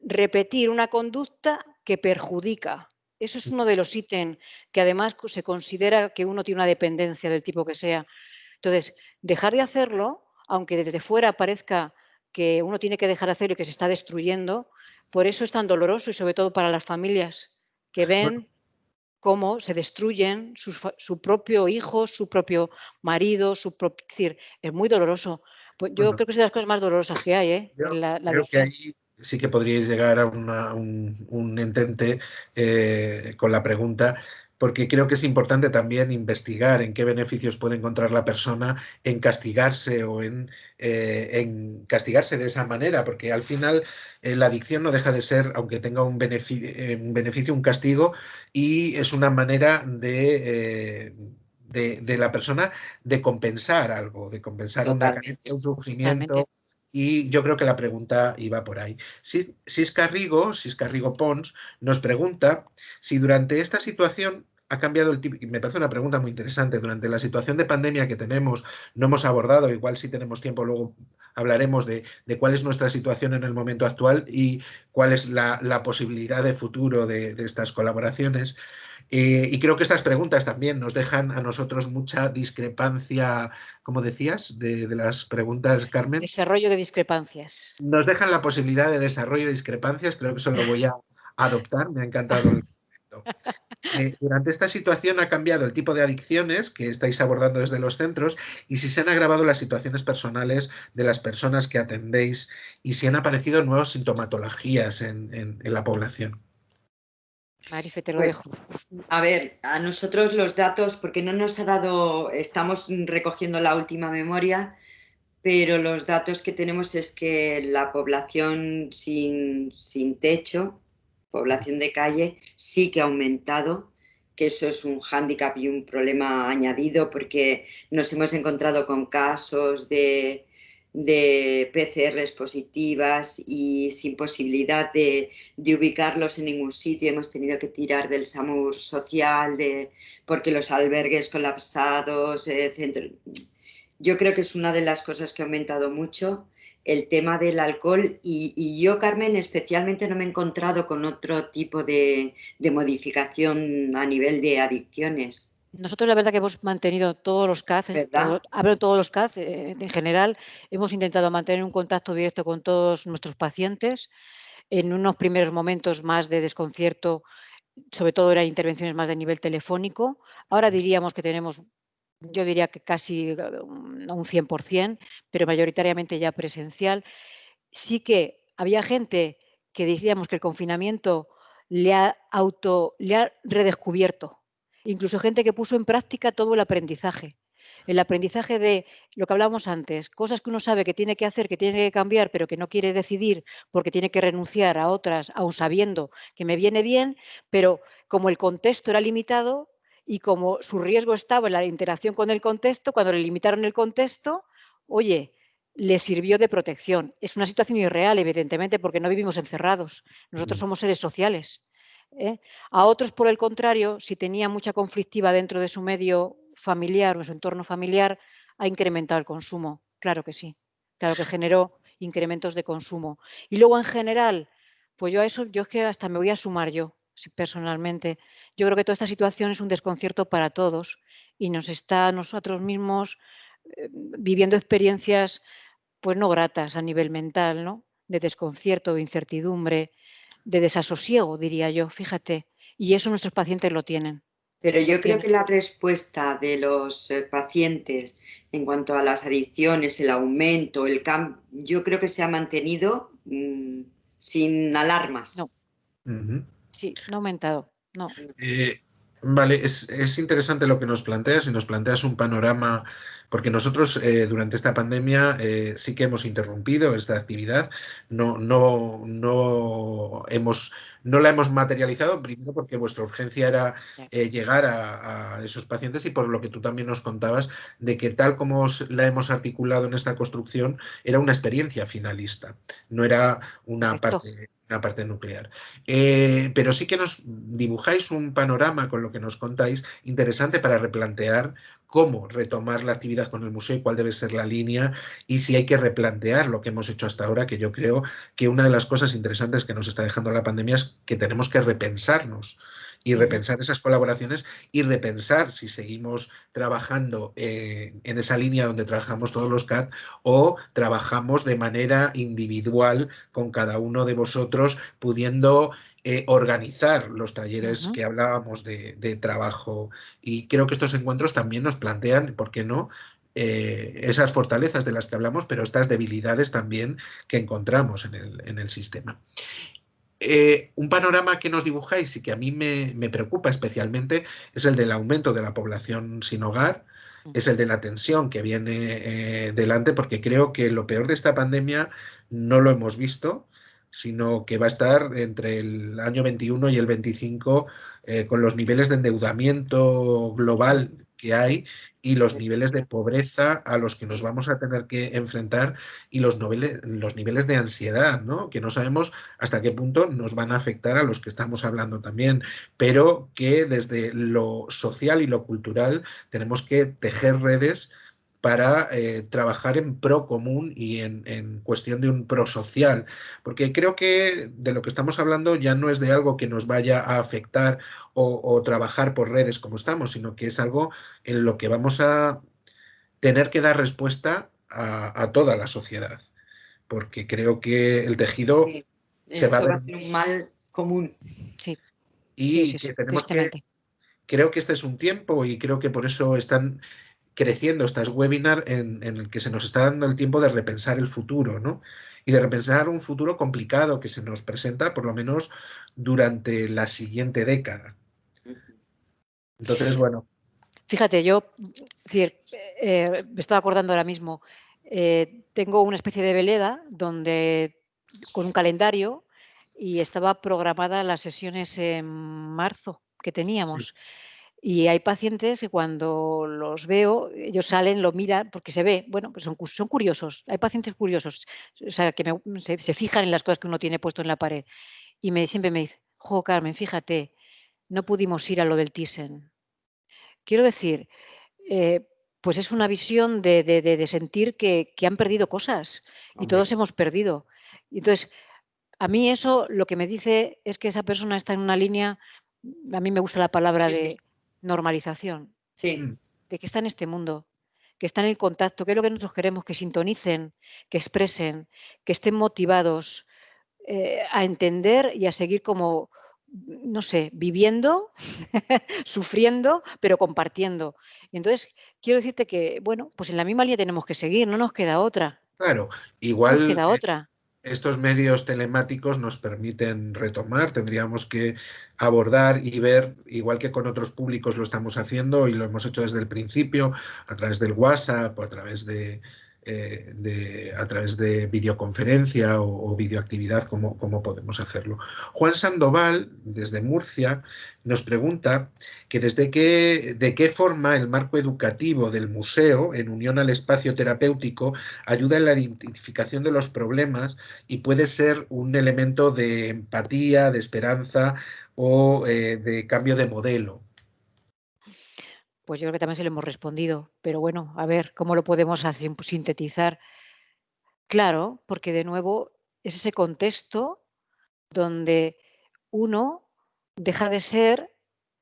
S3: repetir una conducta que perjudica. Eso es uno de los ítems que además se considera que uno tiene una dependencia del tipo que sea. Entonces, dejar de hacerlo, aunque desde fuera parezca que uno tiene que dejar de hacerlo y que se está destruyendo, por eso es tan doloroso y sobre todo para las familias que
S1: Bueno,
S3: ven cómo se destruyen su propio hijo, su propio marido, es decir, es muy doloroso. Pues yo
S1: bueno,
S3: creo que es de las cosas más dolorosas que hay, ¿eh?
S1: yo
S3: La
S1: creo que
S3: adicción.
S1: ahí sí que podríais llegar a un entente con la pregunta, porque creo que es importante también investigar en qué beneficios puede encontrar la persona en castigarse o en castigarse de esa manera, porque al final la adicción no deja de ser, aunque tenga un beneficio, un castigo, y es una manera de la persona de compensar algo, de compensar una
S2: Totalmente.
S1: carencia, un
S3: Totalmente.
S1: sufrimiento. Y yo creo que la pregunta iba por ahí. Sis Carrigo Pons, nos pregunta si durante esta situación ha cambiado el tipo, y me parece una pregunta muy interesante, durante la situación de pandemia que tenemos, no hemos abordado, igual si tenemos tiempo luego hablaremos de cuál es nuestra situación en el momento actual y cuál es la posibilidad de futuro de estas colaboraciones. Y creo que estas preguntas también nos dejan a nosotros mucha discrepancia, como decías, de las preguntas, Carmen.
S3: Desarrollo de discrepancias.
S1: Nos dejan la posibilidad de desarrollo de discrepancias, creo que eso lo voy a adoptar, me ha encantado el concepto. Durante esta situación ha cambiado el tipo de adicciones que estáis abordando desde los centros y si se han agravado las situaciones personales de las personas que atendéis y si han aparecido nuevas sintomatologías en la población.
S3: Marife, te lo dejo.
S2: Pues, a ver, a nosotros los datos, porque no nos ha dado, estamos recogiendo la última memoria, pero los datos que tenemos es que la población sin techo, población de calle, sí que ha aumentado, que eso es un hándicap y un problema añadido porque nos hemos encontrado con casos de PCRs positivas y sin posibilidad de ubicarlos en ningún sitio. Hemos tenido que tirar del SAMUR social porque los albergues colapsados, yo creo que es una de las cosas que ha aumentado mucho el tema del alcohol y yo, Carmen, especialmente no me he encontrado con otro tipo de modificación a nivel de adicciones,
S3: Nosotros la verdad que hemos mantenido todos los CAC,
S2: ¿verdad?
S3: hablo de todos los CAC, en general, hemos intentado mantener un contacto directo con todos nuestros pacientes. En unos primeros momentos más de desconcierto, sobre todo eran intervenciones más de nivel telefónico. Ahora diríamos que tenemos yo diría que casi a un 100%, pero mayoritariamente ya presencial. Sí que había gente que diríamos que el confinamiento le ha redescubierto, incluso gente que puso en práctica todo el aprendizaje de lo que hablábamos antes, cosas que uno sabe que tiene que hacer, que tiene que cambiar, pero que no quiere decidir porque tiene que renunciar a otras, aun sabiendo que me viene bien, pero como el contexto era limitado y como su riesgo estaba en la interacción con el contexto, cuando le limitaron el contexto, oye, le sirvió de protección. Es una situación irreal, evidentemente, porque no vivimos encerrados. Nosotros somos seres sociales. ¿Eh? A otros, por el contrario, si tenía mucha conflictiva dentro de su medio familiar o en su entorno familiar, ha incrementado el consumo. Claro que sí. Claro que generó incrementos de consumo. Y luego, en general, pues yo a eso, yo es que hasta me voy a sumar yo, personalmente. Yo creo que toda esta situación es un desconcierto para todos y nos está a nosotros mismos viviendo experiencias pues no gratas a nivel mental, ¿no? De desconcierto, de incertidumbre, de desasosiego, diría yo, fíjate. Y eso nuestros pacientes lo tienen,
S2: Pero
S3: lo
S2: yo creo
S3: tienen.
S2: que la respuesta de los pacientes en cuanto a las adicciones, el aumento, el cambio, yo creo que se ha mantenido sin
S3: No,
S2: alarmas.
S1: Ujú.
S3: sí, no ha aumentado, no.
S1: Eh, vale, es interesante lo que nos planteas y nos planteas un panorama, porque nosotros durante esta pandemia sí que hemos interrumpido esta actividad, no la hemos materializado, primero porque vuestra urgencia era
S3: Ya.
S1: llegar a esos pacientes y por lo que tú también nos contabas de que tal como la hemos articulado en esta construcción, era una experiencia finalista, no era
S3: Correcto.
S1: una parte nuclear. Pero sí que nos dibujáis un panorama con lo que nos contáis interesante para replantear cómo retomar la actividad con el museo y cuál debe ser la línea y si hay que replantear lo que hemos hecho hasta ahora, que yo creo que una de las cosas interesantes que nos está dejando la pandemia es que tenemos que repensarnos y
S3: Ujú.
S1: repensar esas colaboraciones y repensar si seguimos trabajando en esa línea donde trabajamos todos los CAT o trabajamos de manera individual con cada uno de vosotros pudiendo organizar los talleres
S3: Ujú.
S1: que hablábamos de trabajo. Y creo que estos encuentros también nos plantean, ¿por qué no? Esas fortalezas de las que hablamos, pero estas debilidades también que encontramos en el sistema. Un panorama que nos dibujáis y que a mí me preocupa especialmente es el del aumento de la población sin hogar, es el de la tensión que viene delante, porque creo que lo peor de esta pandemia no lo hemos visto, sino que va a estar entre el año 21 y el 25 con los niveles de endeudamiento global que hay y los niveles de pobreza a los que nos
S2: Sí.
S1: vamos a tener que enfrentar y los niveles de ansiedad, ¿no? Que no sabemos hasta qué punto nos van a afectar a los que estamos hablando también, pero que desde lo social y lo cultural tenemos que tejer redes para trabajar en pro común y en cuestión de un pro social, porque creo que de lo que estamos hablando ya no es de algo que nos vaya a afectar o trabajar por redes como estamos, sino que es algo en lo que vamos a tener que dar respuesta a toda la sociedad, porque creo que el tejido
S2: Sí,
S1: se va a
S2: esto va a
S1: ver
S2: ser un mal común.
S3: Sí, sí,
S1: y
S3: sí, sí,
S1: que tenemos que,
S3: tristemente.
S1: creo que este es un tiempo y creo que por eso están creciendo estas webinars en el que se nos está dando el tiempo de repensar el futuro, ¿no? Y de repensar un futuro complicado que se nos presenta por lo menos durante la siguiente década. Entonces, bueno,
S3: Fíjate, yo, es decir, me estaba acordando ahora mismo, tengo una especie de veleda donde con un calendario y estaba programada las sesiones en marzo que
S1: sí,
S3: teníamos. Y hay pacientes que cuando los veo, ellos salen, lo miran, porque se ve, bueno, pues son curiosos. Hay pacientes curiosos, o sea, que se fijan en las cosas que uno tiene puesto en la pared. Y siempre me dice, jo, Carmen, fíjate, no pudimos ir a lo del Thyssen. Quiero decir, eh, pues es una visión de sentir que han perdido cosas y
S1: hombre,
S3: todos hemos perdido. Y entonces, a mí eso lo que me dice es que esa persona está en una línea, a mí me gusta la palabra
S2: Sí, sí,
S3: de normalización,
S2: sí.
S1: mm,
S3: de que está en este mundo, que está en el contacto, que es lo que nosotros queremos, que sintonicen, que expresen, que estén motivados a entender y a seguir como no sé, viviendo, sufriendo, pero compartiendo. Entonces, quiero decirte que, bueno, pues en la misma línea tenemos que seguir, no nos queda otra,
S1: Claro,
S3: no nos
S1: igual
S3: queda otra.
S1: estos medios telemáticos nos permiten retomar, tendríamos que abordar y ver, igual que con otros públicos lo estamos haciendo y lo hemos hecho desde el principio, a través del WhatsApp o a través de videoconferencia o videoactividad, cómo podemos hacerlo. Juan Sandoval, desde Murcia, nos pregunta que de qué forma el marco educativo del museo, en unión al espacio terapéutico, ayuda en la identificación de los problemas y puede ser un elemento de empatía, de esperanza o de cambio de modelo.
S3: Pues yo creo que también se lo hemos respondido, pero bueno, a ver, ¿cómo lo podemos sintetizar? Claro, porque de nuevo es ese contexto donde uno deja de ser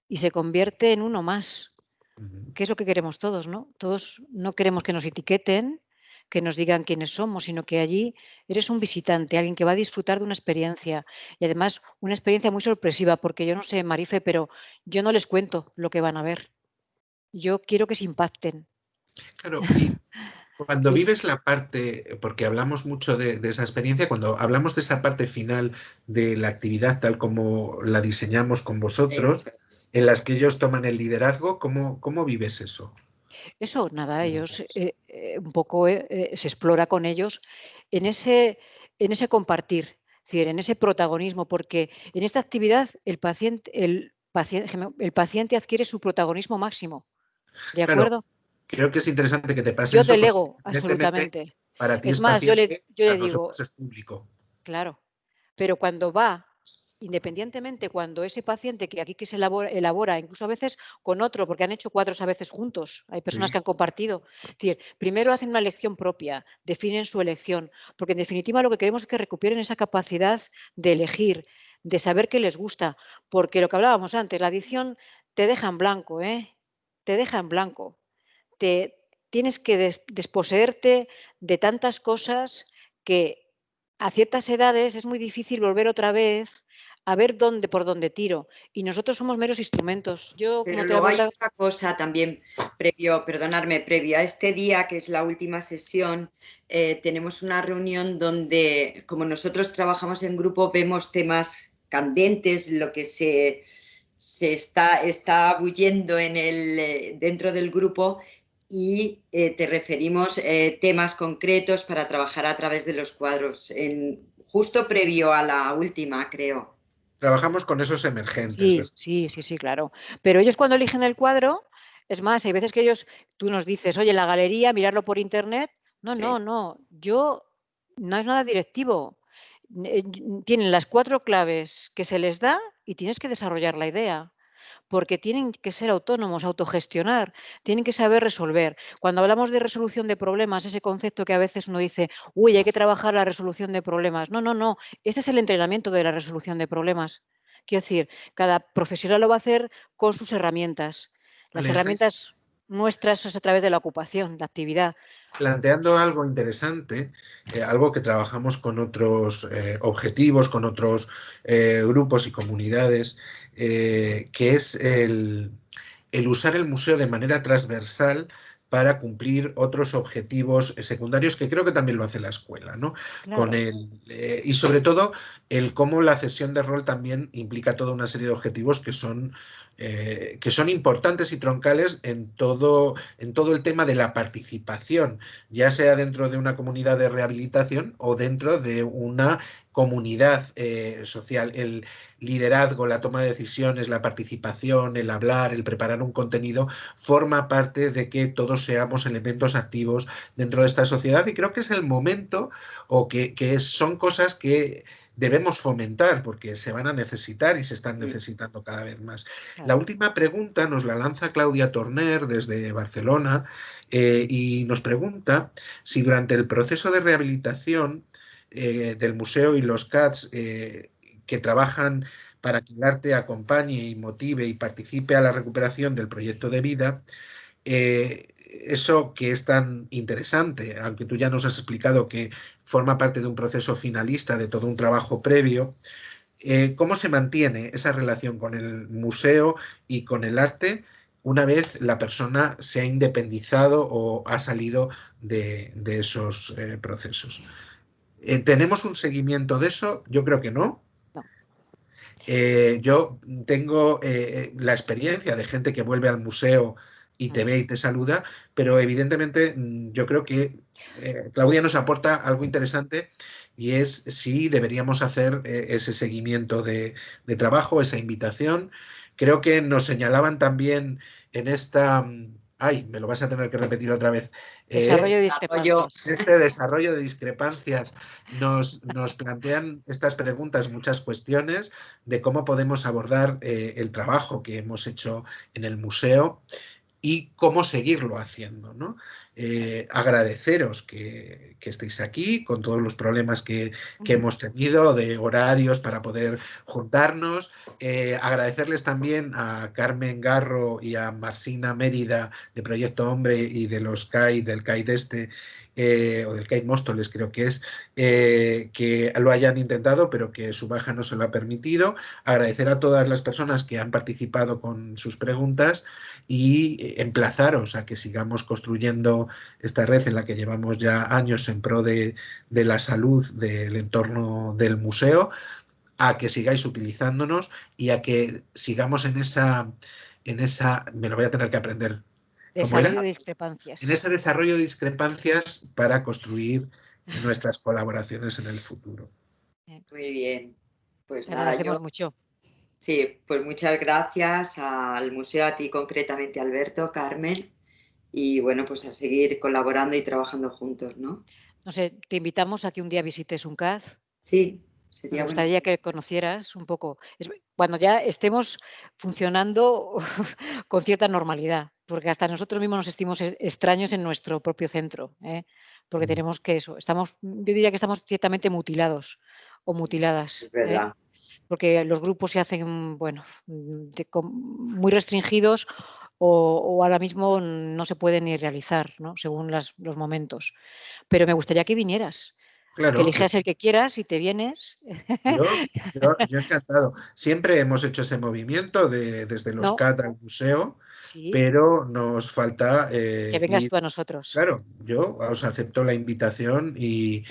S3: y se convierte en uno más,
S1: Ujú.
S3: que es lo que queremos todos, ¿no? Todos no queremos que nos etiqueten, que nos digan quiénes somos, sino que allí eres un visitante, alguien que va a disfrutar de una experiencia y además una experiencia muy sorpresiva, porque yo no sé, Marife, pero yo no les cuento lo que van a ver. Yo quiero que se impacten.
S1: Claro, y cuando
S3: Yo,
S1: vives la parte, porque hablamos mucho de esa experiencia, cuando hablamos de esa parte final de la actividad tal como la diseñamos con vosotros,
S2: Eso es.
S1: en las que ellos toman el liderazgo, ¿cómo vives eso?
S3: eso, nada, ellos un poco se explora con ellos en ese compartir, es decir, en ese protagonismo, porque en esta actividad el paciente adquiere su protagonismo máximo, ¿de
S1: Claro,
S3: acuerdo?
S1: creo que es interesante que te pase
S3: Yo
S1: eso porque
S3: delego
S1: evidentemente
S3: absolutamente.
S1: para ti
S3: Es
S1: es
S3: más,
S1: paciente,
S3: yo le
S1: para nosotros
S3: digo,
S1: es público.
S3: claro, pero cuando va, independientemente, cuando ese paciente que aquí que se elabora, incluso a veces con otro, porque han hecho cuadros a veces juntos, hay personas
S1: Sí.
S3: que han compartido, es decir, primero hacen una elección propia, definen su elección, porque en definitiva lo que queremos es que recuperen esa capacidad de elegir, de saber qué les gusta, porque lo que hablábamos antes, la adicción te deja en blanco, ¿eh? Te deja en blanco. Te tienes que desposeerte de tantas cosas que a ciertas edades es muy difícil volver otra vez a ver por dónde tiro. Y nosotros somos meros instrumentos. Yo,
S2: Pero
S3: como
S2: luego hay
S3: terapeuta,
S2: otra cosa también, previo a este día, que es la última sesión, tenemos una reunión donde, como nosotros trabajamos en grupo, vemos temas candentes, lo que se está bullendo dentro del grupo y te referimos temas concretos para trabajar a través de los cuadros, justo previo a la última, creo.
S1: Trabajamos con esos emergentes.
S3: sí, sí, sí, sí, claro. Pero ellos cuando eligen el cuadro, es más, hay veces que tú nos dices, oye, la galería, mirarlo por internet. No,
S2: Sí.
S3: no, no. No es nada directivo. Tienen las 4 claves que se les da y tienes que desarrollar la idea. Porque tienen que ser autónomos, autogestionar, tienen que saber resolver. Cuando hablamos de resolución de problemas, ese concepto que a veces uno dice, uy, hay que trabajar la resolución de problemas. No, no, no. Este es el entrenamiento de la resolución de problemas. Quiero decir, cada profesional lo va a hacer con sus herramientas. Las
S1: Vale, estáis
S3: herramientas nuestras es a través de la ocupación, la actividad.
S1: planteando algo interesante, algo que trabajamos con otros objetivos, con otros grupos y comunidades, que es el usar el museo de manera transversal para cumplir otros objetivos secundarios que creo que también lo hace la escuela, ¿no?
S3: Claro.
S1: Y sobre todo el cómo la cesión de rol también implica toda una serie de objetivos que son importantes y troncales en todo el tema de la participación, ya sea dentro de una comunidad de rehabilitación o dentro de una comunidad social. El liderazgo, la toma de decisiones, la participación, el hablar, el preparar un contenido, forma parte de que todos seamos elementos activos dentro de esta sociedad y creo que es el momento o que son cosas que debemos fomentar porque se van a necesitar y se están
S2: Mm.
S1: necesitando cada vez más. La
S3: Claro.
S1: última pregunta nos la lanza Claudia Torner desde Barcelona y nos pregunta si durante el proceso de rehabilitación del museo y los CATS que trabajan para que el arte acompañe y motive y participe a la recuperación del proyecto de vida, eso que es tan interesante, aunque tú ya nos has explicado que forma parte de un proceso finalista, de todo un trabajo previo, ¿Cómo se mantiene esa relación con el museo y con el arte una vez la persona se ha independizado o ha salido de esos procesos? ¿Tenemos un seguimiento de eso? Yo creo que no.
S3: No.
S1: Yo tengo la experiencia de gente que vuelve al museo y te ve y te saluda, pero evidentemente yo creo que Claudia nos aporta algo interesante y es si deberíamos hacer ese seguimiento de trabajo, esa invitación. Creo que nos señalaban también en esta... Ay, me lo vas a tener que repetir otra vez.
S3: Desarrollo de discrepancias.
S1: Este desarrollo de discrepancias nos plantean estas preguntas, muchas cuestiones de cómo podemos abordar el trabajo que hemos hecho en el museo y cómo seguirlo haciendo, ¿no? Agradeceros que estéis aquí con todos los problemas que hemos tenido de horarios para poder juntarnos. Agradecerles también a Carmen Garro y a Marcina Mérida de Proyecto Hombre y de los CAI, del CAI de o del CAI Móstoles creo que es, que lo hayan intentado pero que su baja no se lo ha permitido. Agradecer a todas las personas que han participado con sus preguntas y emplazaros a que sigamos construyendo esta red en la que llevamos ya años en pro de la salud del entorno del museo, a que sigáis utilizándonos y a que sigamos en esa, me lo voy a tener que aprender.
S3: Desarrollo de discrepancias.
S1: En ese desarrollo de discrepancias para construir nuestras colaboraciones en el futuro.
S2: Muy bien. Pues
S3: Te
S2: nada,
S3: agradecemos mucho.
S2: Sí, pues muchas gracias al museo, a ti concretamente, Alberto, Carmen, y bueno, pues a seguir colaborando y trabajando juntos, ¿no?
S3: No sé, te invitamos a que un día visites un CAZ.
S2: Sí,
S3: Nos
S2: sería bueno.
S3: gustaría que conocieras un poco, cuando ya estemos funcionando con cierta normalidad, porque hasta nosotros mismos nos sentimos extraños en nuestro propio centro, porque tenemos que eso, yo diría que estamos ciertamente mutilados o mutiladas.
S2: Es verdad.
S3: Porque los grupos se hacen, bueno, muy restringidos o ahora mismo no se pueden ni realizar, ¿no? Según los momentos. Pero me gustaría que vinieras,
S1: Claro,
S3: que elijas el que quieras y te vienes.
S1: yo encantado. Siempre hemos hecho ese movimiento desde los
S3: No,
S1: CAT al museo,
S3: sí,
S1: pero nos falta
S3: que vengas
S1: ir.
S3: tú a nosotros.
S1: Claro, yo os acepto la invitación y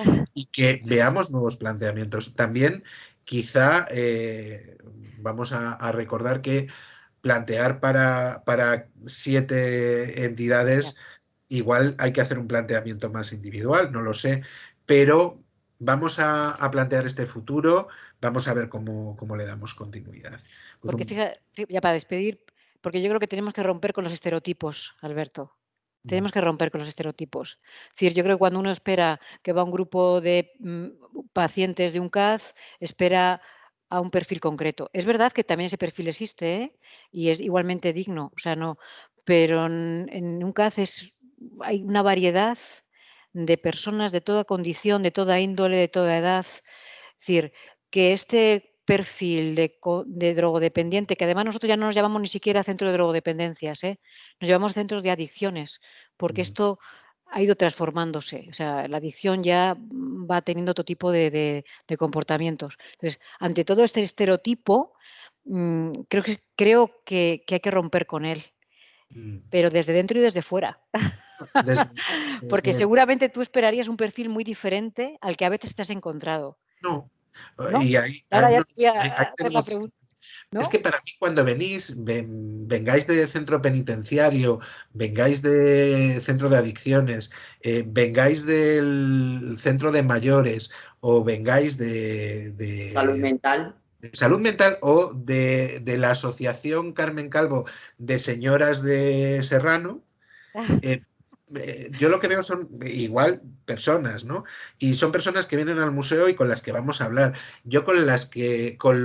S1: que veamos nuevos planteamientos. También quizá vamos a recordar que plantear para 7 entidades, igual hay que hacer un planteamiento más individual, no lo sé, pero vamos a plantear este futuro, vamos a ver cómo le damos continuidad. Pues
S3: Porque fíjate, ya para despedir, porque yo creo que tenemos que romper con los estereotipos, Alberto. Tenemos que romper con los estereotipos. Es decir, yo creo que cuando uno espera que va un grupo de pacientes de un CAZ, espera a un perfil concreto. Es verdad que también ese perfil existe, ¿eh? Y es igualmente digno, o sea, no, pero en un CAZ hay una variedad de personas de toda condición, de toda índole, de toda edad. Es decir, que este perfil de drogodependiente, que además nosotros ya no nos llamamos ni siquiera centro de drogodependencias, nos llamamos centros de adicciones, porque esto ha ido transformándose. O sea, la adicción ya va teniendo otro tipo de comportamientos. Entonces, ante todo este estereotipo, creo que hay que romper con él, pero desde dentro y desde fuera. Porque
S1: desde-
S3: seguramente tú esperarías un perfil muy diferente al que a veces te has encontrado,
S1: no,
S3: ¿no?
S1: y ahí,
S3: Ahora ya
S1: no,
S3: te voy a
S1: ahí
S3: hacer la
S1: tenemos.
S3: pregunta,
S1: Es
S3: ¿no?
S1: que para mí cuando vengáis de centro penitenciario, vengáis de centro de adicciones, vengáis del centro de mayores o vengáis
S2: Salud mental.
S1: de salud mental o de la asociación Carmen Calvo de señoras de Serrano, eh, yo lo que veo son igual personas, ¿no? Y son personas que vienen al museo y con las que vamos a hablar. Yo con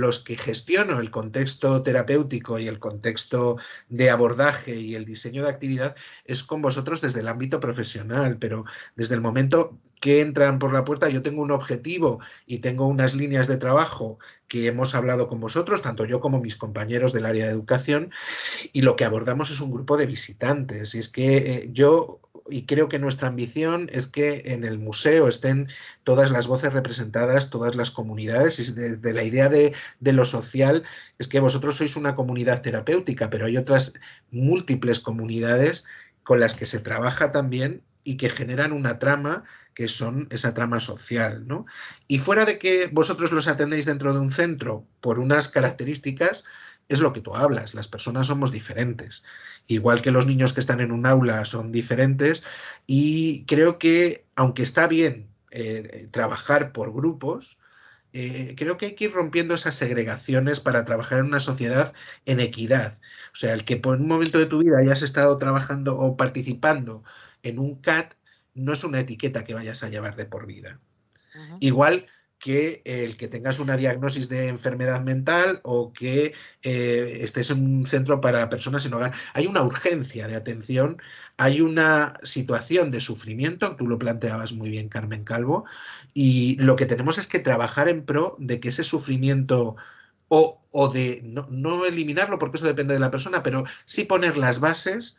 S1: los que gestiono el contexto terapéutico y el contexto de abordaje y el diseño de actividad es con vosotros desde el ámbito profesional, pero desde el momento que entran por la puerta yo tengo un objetivo y tengo unas líneas de trabajo que hemos hablado con vosotros, tanto yo como mis compañeros del área de educación, y lo que abordamos es un grupo de visitantes. Y es que y creo que nuestra ambición es que en el museo estén todas las voces representadas, todas las comunidades, y desde la idea de lo social, es que vosotros sois una comunidad terapéutica, pero hay otras múltiples comunidades con las que se trabaja también y que generan una trama que son esa trama social, ¿no? Y fuera de que vosotros los atendéis dentro de un centro por unas características, es lo que tú hablas, las personas somos diferentes. Igual que los niños que están en un aula son diferentes, y creo que, aunque está bien trabajar por grupos, creo que hay que ir rompiendo esas segregaciones para trabajar en una sociedad en equidad. O sea, el que por un momento de tu vida hayas estado trabajando o participando en un CAT no es una etiqueta que vayas a llevar de por vida. Igual que el que tengas una diagnosis de enfermedad mental o que estés en un centro para personas sin hogar. Hay una urgencia de atención, hay una situación de sufrimiento, tú lo planteabas muy bien, Carmen Calvo, y lo que tenemos es que trabajar en pro de que ese sufrimiento o de no eliminarlo, porque eso depende de la persona, pero sí poner las bases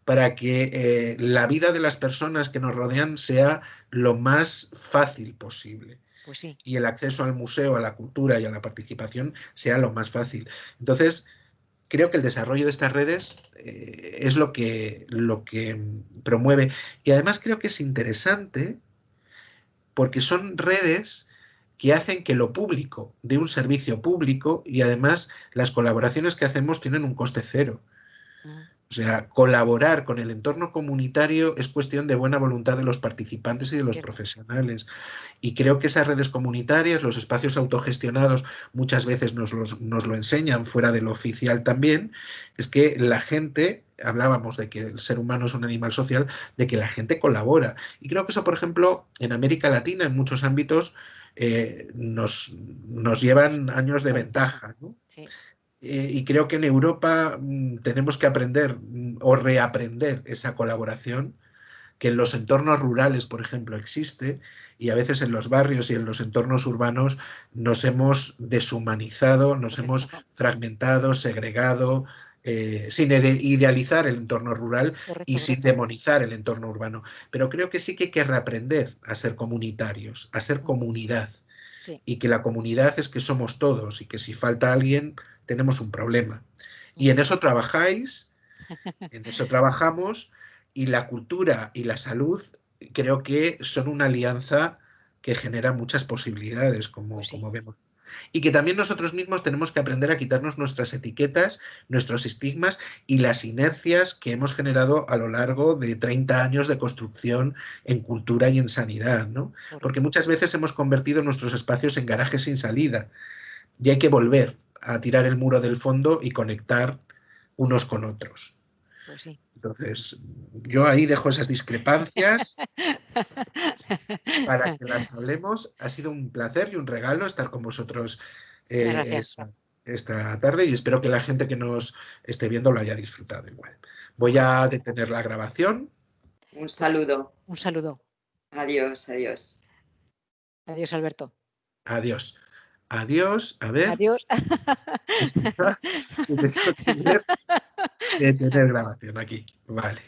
S1: para que la vida de las personas que nos rodean sea lo más fácil posible.
S3: Pues sí.
S1: Y el acceso al museo, a la cultura y a la participación sea lo más fácil. Entonces, creo que el desarrollo de estas redes es lo que promueve. Y además creo que es interesante porque son redes que hacen que lo público dé un servicio público, y además las colaboraciones que hacemos tienen un coste cero. O sea, colaborar con el entorno comunitario es cuestión de buena voluntad de los participantes y de los profesionales. Y creo que esas redes comunitarias, los espacios autogestionados, muchas veces nos lo enseñan fuera de lo oficial también, es que la gente, hablábamos de que el ser humano es un animal social, de que la gente colabora. Y creo que eso, por ejemplo, en América Latina, en muchos ámbitos, nos llevan años de ventaja, ¿no?
S3: Sí.
S1: Y creo que en Europa tenemos que aprender o reaprender esa colaboración que en los entornos rurales, por ejemplo, existe, y a veces en los barrios y en los entornos urbanos nos hemos deshumanizado, nos hemos fragmentado, segregado, sin idealizar el entorno rural y sin demonizar el entorno urbano. Pero creo que sí que hay que reaprender a ser comunitarios, a ser comunidad.
S3: Sí.
S1: Y que la comunidad es que somos todos, y que si falta alguien tenemos un problema. Y en eso trabajáis, en eso trabajamos, y la cultura y la salud creo que son una alianza que genera muchas posibilidades, como vemos. Y que también nosotros mismos tenemos que aprender a quitarnos nuestras etiquetas, nuestros estigmas y las inercias que hemos generado a lo largo de 30 años de construcción en cultura y en sanidad, ¿no? Porque muchas veces hemos convertido nuestros espacios en garajes sin salida, y hay que volver a tirar el muro del fondo y conectar unos con otros.
S3: Pues sí.
S1: Entonces, yo ahí dejo esas discrepancias para que las hablemos. Ha sido un placer y un regalo estar con vosotros esta tarde, y espero que la gente que nos esté viendo lo haya disfrutado igual. Voy a detener la grabación.
S2: Un saludo.
S3: Un saludo.
S2: Adiós, adiós.
S3: Adiós, Alberto.
S1: Adiós. Adiós. A ver.
S3: Adiós.
S1: Detener grabación aquí. Vale.